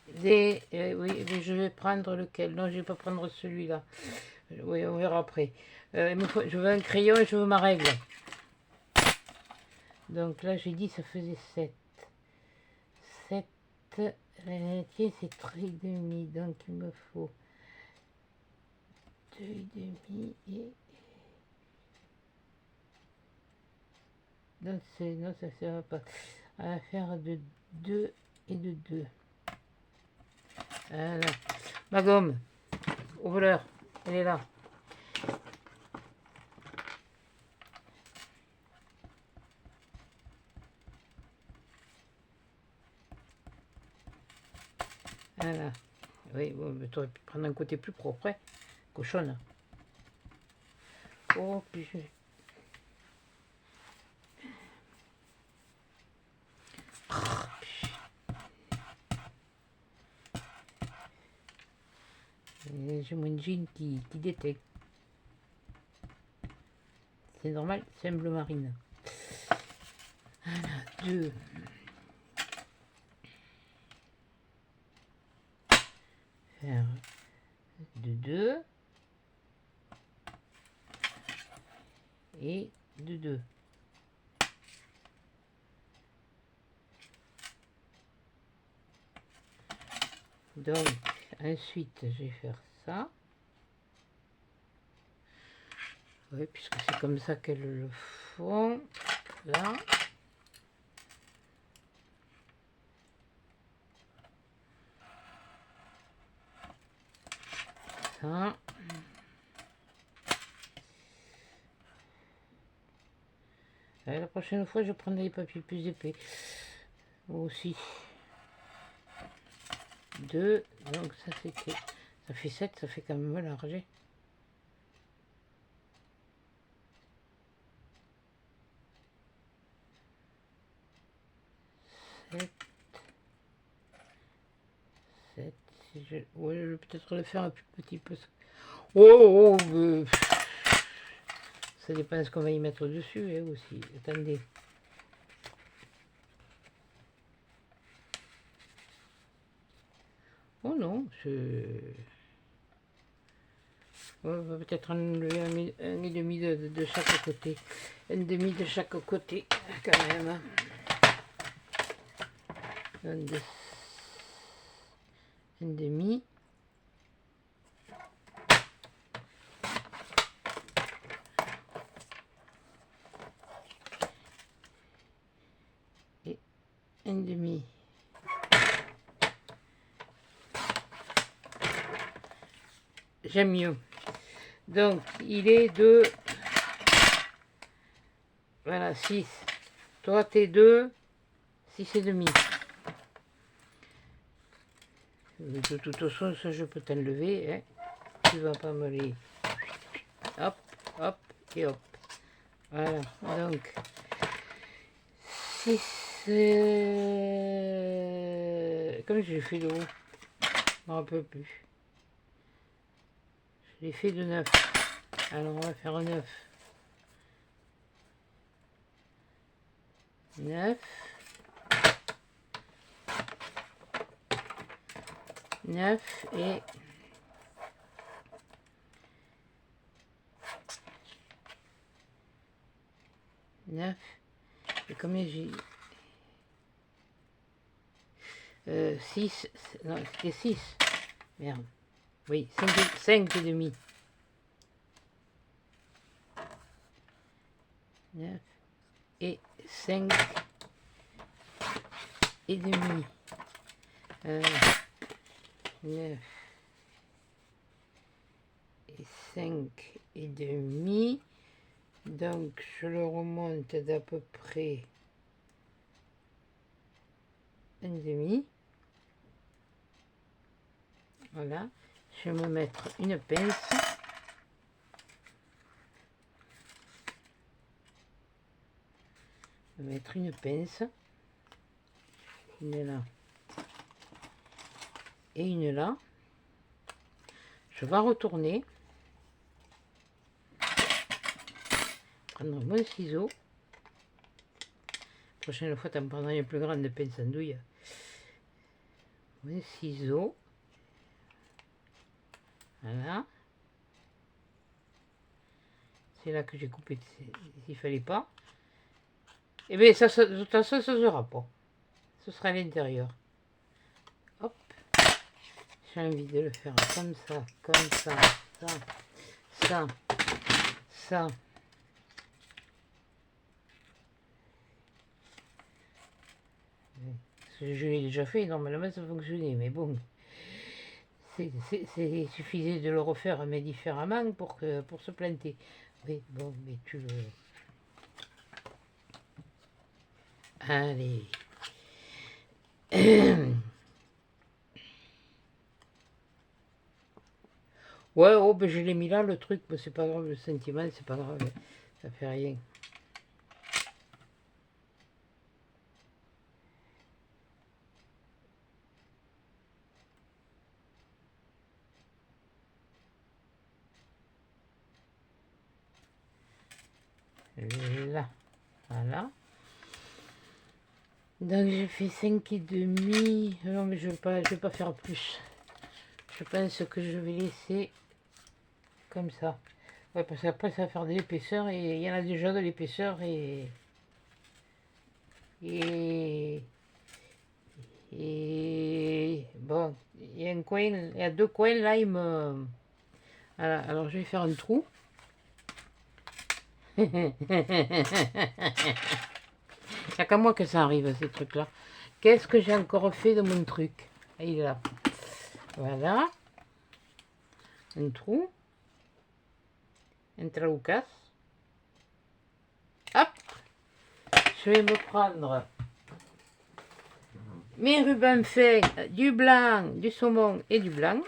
des... oui, mais je vais prendre lequel? Non, je vais pas prendre celui-là. Oui, on verra après. Je veux un crayon et je veux ma règle. Donc là, j'ai dit ça faisait 7. 7, tiens, c'est 3,5. Donc il me faut 2,5 et... Donc c'est... Non, ça ne va pas. On va faire de 2 et de 2. Voilà. Ma gomme, au voleur, elle est là. Voilà. Oui, bon, tu aurais pu prendre un côté plus propre, hein. Cochonne. Oh, puis je... J'ai mon jean qui détecte. C'est normal, c'est un bleu marine. Voilà, 2. Faire de 2. Et de 2. Donc, ensuite, je vais faire ça. Oui, puisque c'est comme ça qu'elles le font. Là. Ça. Et la prochaine fois, je prendrai des papiers plus épais. Aussi. 2. Donc ça, c'était... Ça fait 7, ça fait quand même large. 7. 7. Si je... Ouais, je vais peut-être le faire un plus petit peu. Oh, ça dépend de ce qu'on va y mettre dessus, hein, aussi. Attendez. Oh non, on va peut-être enlever un et demi de chaque côté. Un demi de chaque côté, quand même. Un demi. Et un demi. J'aime mieux. Donc, il est de... Voilà, 6. Toi, t'es 2. 6 et demi. De toute façon, ça je peux t'enlever, hein. Tu vas pas me les... Hop, hop et hop. Voilà, donc... 6... Comme j'ai fait de haut, je me rappelle plus. Je l'ai fait de 9. Alors on va faire 9. 9. 9 et 9 et combien j'ai 6, non c'était 6, merde, oui, 5 et demi, 9 et 5 et demi, 9 et 5 et demi, donc je le remonte d'à peu près un demi. Voilà, je vais me mettre une pince. Je vais mettre une pince. Une là. Et une là. Je vais retourner. Prendre mon ciseau. La prochaine fois, tu en prendras une plus grande pince en douille. Mon ciseau. Voilà. C'est là que j'ai coupé s'il fallait pas. Et bien, ça, de toute façon, ça ne sera pas. Ce sera à l'intérieur. Hop. J'ai envie de le faire comme ça, ça. Je l'ai déjà fait, normalement ça fonctionnait, mais bon. Il suffisait de le refaire, mais différemment, pour se planter. Oui, bon, mais tu le... Allez. Ouais, oh, ben je l'ai mis là, le truc, mais c'est pas grave, le sentiment, c'est pas grave, ça fait rien. Là, voilà. Donc j'ai fait 5 et demi. Non, mais je vais pas faire plus. Je pense que je vais laisser comme ça. Ouais, parce qu'après ça va faire de l'épaisseur et il y en a déjà de l'épaisseur et bon, il y a un coin, il y a deux coins là, voilà, alors je vais faire un trou. Il n'y a qu'à moi que ça arrive, ces trucs-là. Qu'est-ce que j'ai encore fait de mon truc? Ah, il est là. Voilà. Un trou. Un traloucas. Hop. Je vais me prendre mes rubans faits, du blanc, du saumon et du blanc.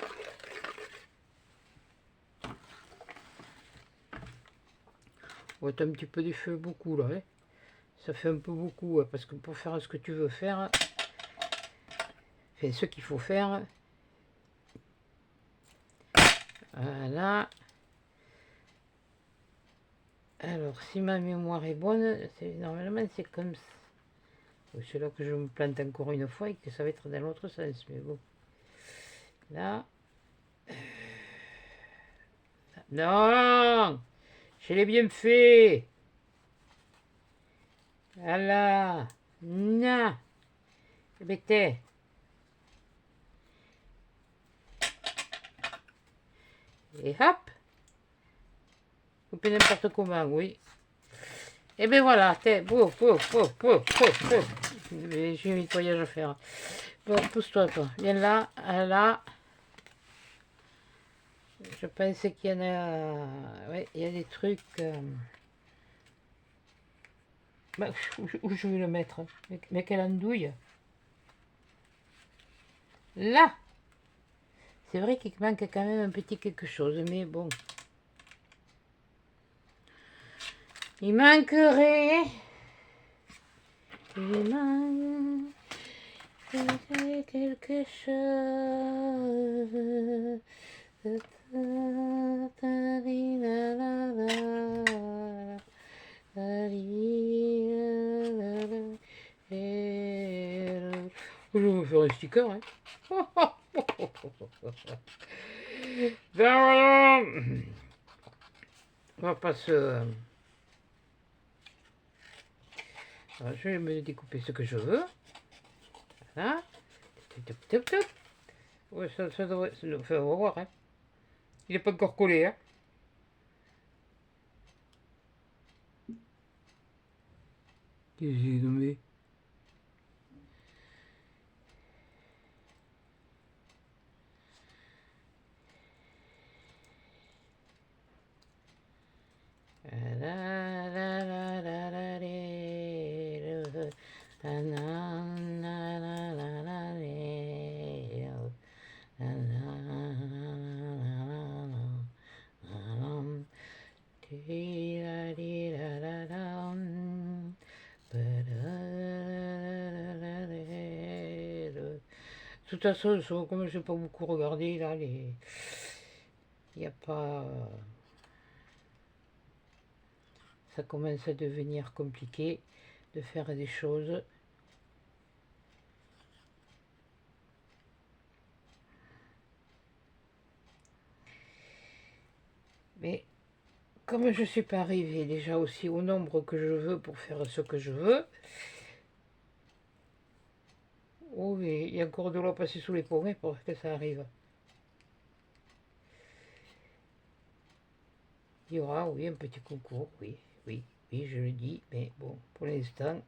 On va un petit peu du feu, beaucoup là. Hein. Ça fait un peu beaucoup, hein, parce que pour faire ce que tu veux faire, enfin ce qu'il faut faire, voilà. Alors, si ma mémoire est bonne, normalement c'est comme ça. C'est là que je me plante encore une fois et que ça va être dans l'autre sens, mais bon. Là. Non, je l'ai bien fait. Voilà. Non. Bête. Et hop. Couper n'importe comment, oui. Et ben voilà. J'ai un nettoyage à faire. Bon, pousse-toi, toi. Viens là, là. Je pensais qu'il y en a... Ouais, il y a des trucs... Bah, où je vais le mettre? Mais quelle andouille? Là! C'est vrai qu'il manque quand même un petit quelque chose, mais bon. Il manquerait... Il manque quelque chose. Je vais me faire un sticker, hein. Ben voilà. On va pas se... Alors, je vais me découper ce que je veux. Voilà. Top, top, top. Ouais, ça devrait... Enfin, on va voir, hein. Il n'est pas encore collé, hein. Qu'est-ce que j'ai nommé? De toute façon, comme je n'ai pas beaucoup regardé, là, il n'y a pas... Ça commence à devenir compliqué de faire des choses. Mais comme je ne suis pas arrivé déjà aussi au nombre que je veux pour faire ce que je veux, oh oui, il y a encore de l'eau passée sous les ponts pour que ça arrive. Il y aura, oui, un petit concours, oui, oui, oui, je le dis, mais bon, pour l'instant...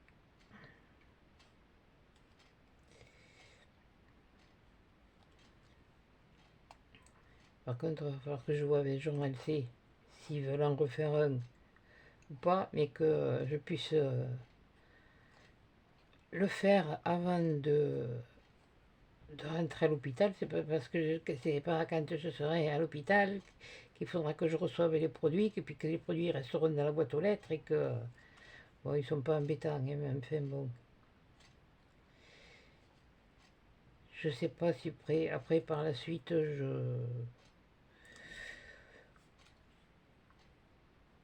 Par contre, il va falloir que je vois avec Journal C s'ils veulent en refaire un ou pas, mais que je puisse le faire avant de rentrer à l'hôpital. C'est pas parce que c'est pas quand je serai à l'hôpital qu'il faudra que je reçoive les produits, et puis que les produits resteront dans la boîte aux lettres et que bon, ils sont pas embêtants, hein, mais enfin bon. Je sais pas si après par la suite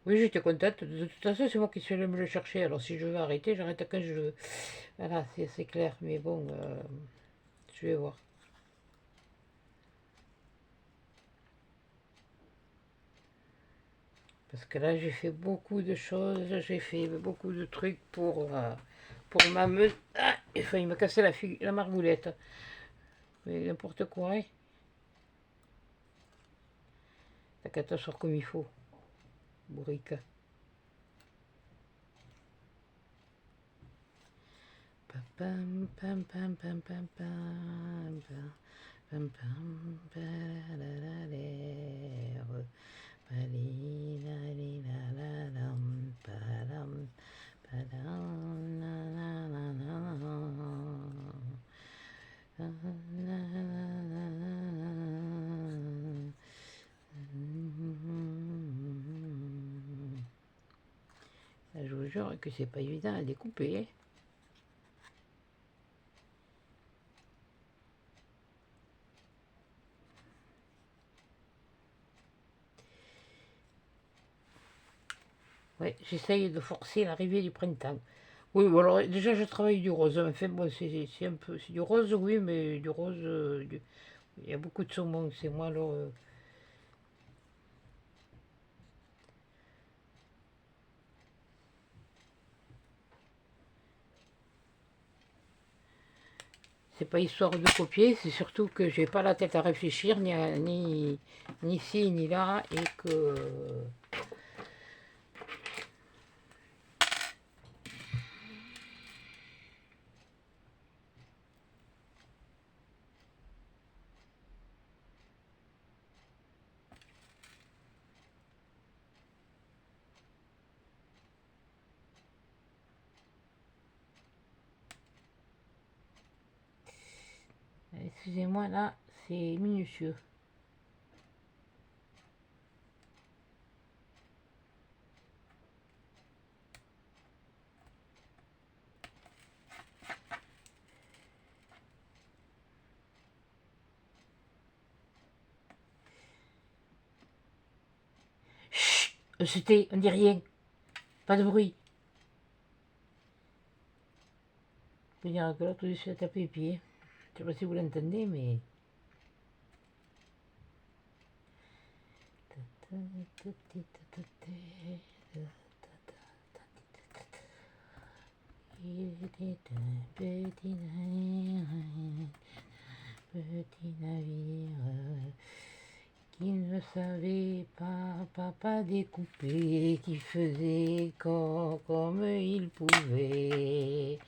Oui, j'étais contente. De toute façon, c'est moi qui suis allé me le chercher. Alors si je veux arrêter, j'arrête quand je veux. Voilà, c'est clair. Mais bon, je vais voir. Parce que là, j'ai fait beaucoup de choses. J'ai fait beaucoup de trucs pour m'amener. Ah, il a failli me casser la margoulette. Mais n'importe quoi, hein. T'as qu'à t'asseoir comme il faut. Bourrica. Pam pam pam pam pam pam pam pam pam. Je vous jure que c'est pas évident à découper. Ouais, j'essaye de forcer l'arrivée du printemps. Oui, bon, alors déjà je travaille du rose. Enfin bon, c'est un peu, c'est du rose, oui, mais du rose, il y a beaucoup de saumon. C'est moi alors. C'est pas histoire de copier, c'est surtout que j'ai pas la tête à réfléchir, ni ici ni là, et que excusez-moi là, c'est minutieux. C'était, on dit rien. Pas de bruit. Je veux dire que là, tout de suite, a tapé les pieds. Je sais pas si vous l'entendez, mais... Il était un petit navire qui ne savait pas découper, qui faisait comme il pouvait.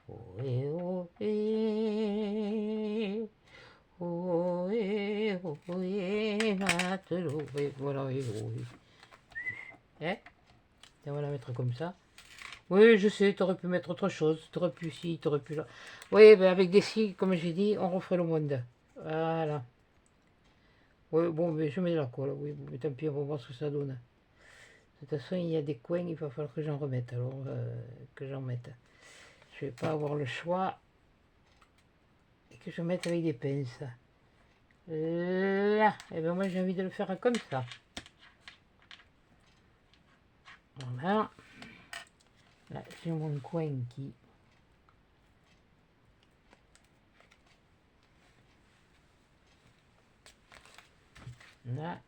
Ohé, ohé, ohé, ohé, matelot. Et voilà, ohé, ohé. Hein? On va la mettre comme ça. Oui, je sais, t'aurais pu mettre autre chose. T'aurais pu ci, t'aurais pu là. Oui, ben avec des si, comme j'ai dit, on refait le monde. Voilà. Oui, bon, mais je mets de la colle. Oui, bon, mais tant pis, on va voir ce que ça donne. De toute façon, il y a des coins, il va falloir que j'en remette. Alors, que j'en mette. Je vais pas avoir le choix. Et que je mette avec des pinces. Là. Et ben moi, j'ai envie de le faire comme ça. Voilà. Là, j'ai mon coin qui... Là.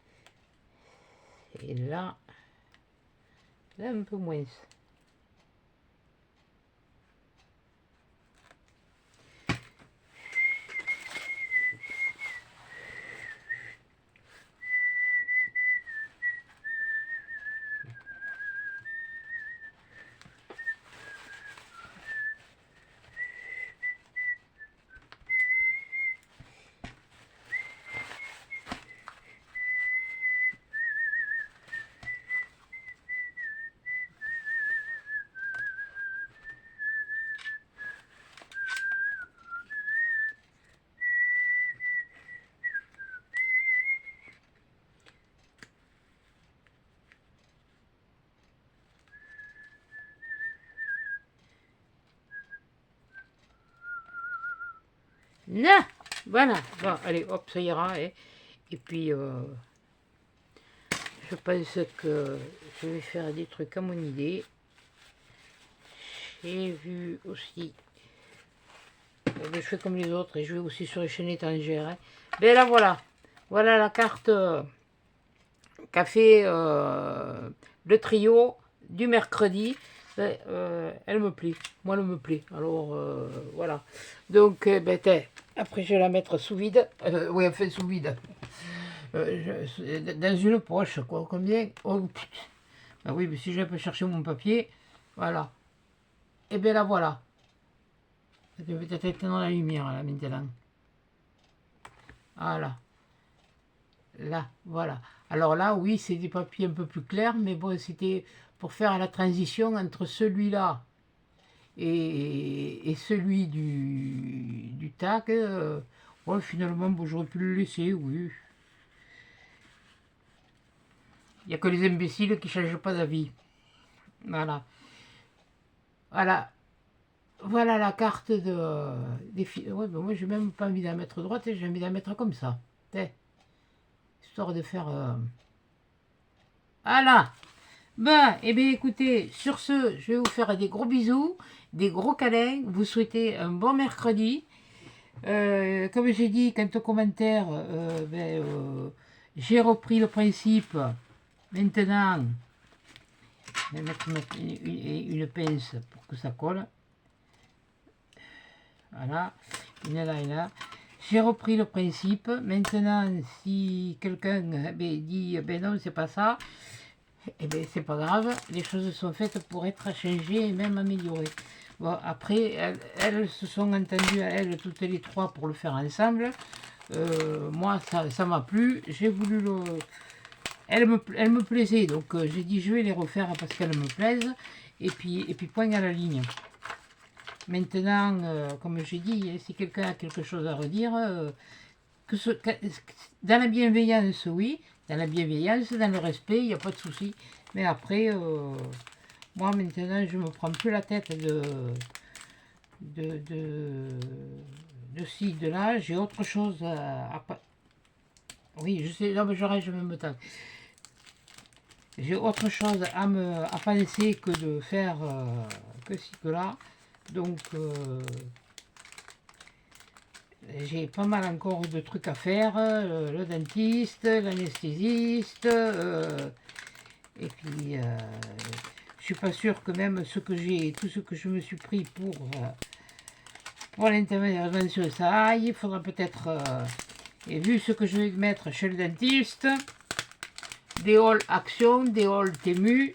Et là. Là, un peu moins. Là. Voilà. Bon, allez, hop, ça ira. Et puis... je pense que je vais faire des trucs à mon idée. J'ai vu aussi, je fais comme les autres et je vais aussi sur les chaînes étrangères. Hein. Mais là voilà, voilà la carte qu'a fait le trio du mercredi. Elle me plaît, moi elle me plaît. Alors voilà. Donc ben, après je vais la mettre sous vide. Oui, enfin sous vide. Dans une poche, quoi. Combien? Oh putain. Ah oui, mais si je peux chercher mon papier, voilà. Et bien là, voilà. Je vais peut-être éteindre la lumière, là, maintenant. Voilà. Là, voilà. Alors là, oui, c'est des papiers un peu plus clairs, mais bon, c'était pour faire la transition entre celui-là et celui du tag. Ouais, finalement, bon, j'aurais pu le laisser, oui. Il n'y a que les imbéciles qui ne changent pas d'avis. Voilà. Voilà. Voilà la carte des filles. Ouais, ben moi, j'ai même pas envie de la mettre droite, j'ai envie de la mettre comme ça. Histoire de faire... Voilà. Ben, eh bien, écoutez, sur ce, je vais vous faire des gros bisous, des gros câlins. Vous souhaitez un bon mercredi. Comme j'ai dit, quant aux commentaires, j'ai repris le principe. Maintenant, je vais mettre une pince pour que ça colle. Voilà, une là et là. J'ai repris le principe. Maintenant, si quelqu'un dit ben non, c'est pas ça, eh bien, c'est pas grave. Les choses sont faites pour être changées et même améliorées. Bon, après, elles se sont entendues, elles, toutes les trois, pour le faire ensemble. Moi, ça m'a plu. J'ai voulu le. Elle me plaisait, donc j'ai dit je vais les refaire parce qu'elles me plaisent. Et puis point à la ligne. Maintenant, comme j'ai dit, si quelqu'un a quelque chose à redire, dans la bienveillance, oui, dans la bienveillance, dans le respect, il n'y a pas de souci. Mais après, moi maintenant, je ne me prends plus la tête de ci, de là. J'ai autre chose à... Oui, je sais, non mais j'arrête, je vais me taire. j'ai autre chose à penser que de faire que ci que là. Donc j'ai pas mal encore de trucs à faire, le dentiste, l'anesthésiste, et puis je suis pas sûr que même tout ce que je me suis pris pour l'intervention, ça aille. Il faudra peut-être, et vu ce que je vais mettre chez le dentiste, des halls Action, des halls Temu,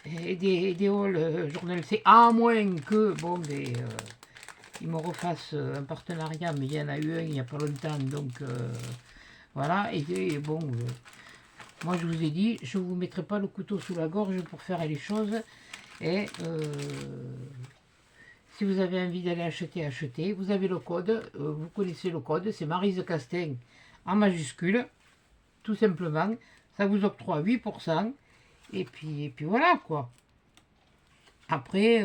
et des halls Journal C, à moins que, bon, ils me refassent un partenariat, mais il y en a eu un il n'y a pas longtemps, donc voilà, et bon, moi je vous ai dit, je ne vous mettrai pas le couteau sous la gorge pour faire les choses, et si vous avez envie d'aller acheter, achetez, vous avez le code, vous connaissez le code, c'est Maryse Castin en majuscule, tout simplement, ça vous octroie 8%, et puis voilà quoi. Après,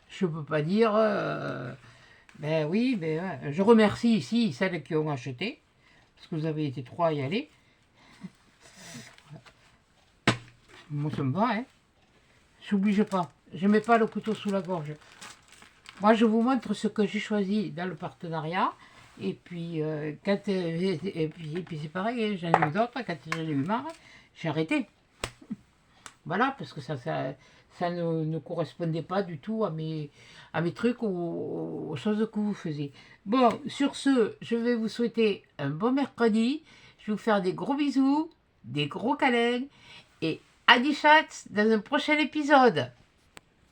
je peux pas dire, ben oui, ben, je remercie ici celles qui ont acheté, parce que vous avez été 3 à y aller. Moi ça me va, hein. J'oblige pas, je mets pas le couteau sous la gorge. Moi je vous montre ce que j'ai choisi dans le partenariat, et puis, et puis c'est pareil, hein, j'en ai eu d'autres, quand j'en ai eu marre, j'ai arrêté. Voilà, parce que ça ne correspondait pas du tout à mes trucs, aux choses que vous faisiez. Bon, sur ce, je vais vous souhaiter un bon mercredi. Je vais vous faire des gros bisous, des gros câlins, et à des chats dans un prochain épisode.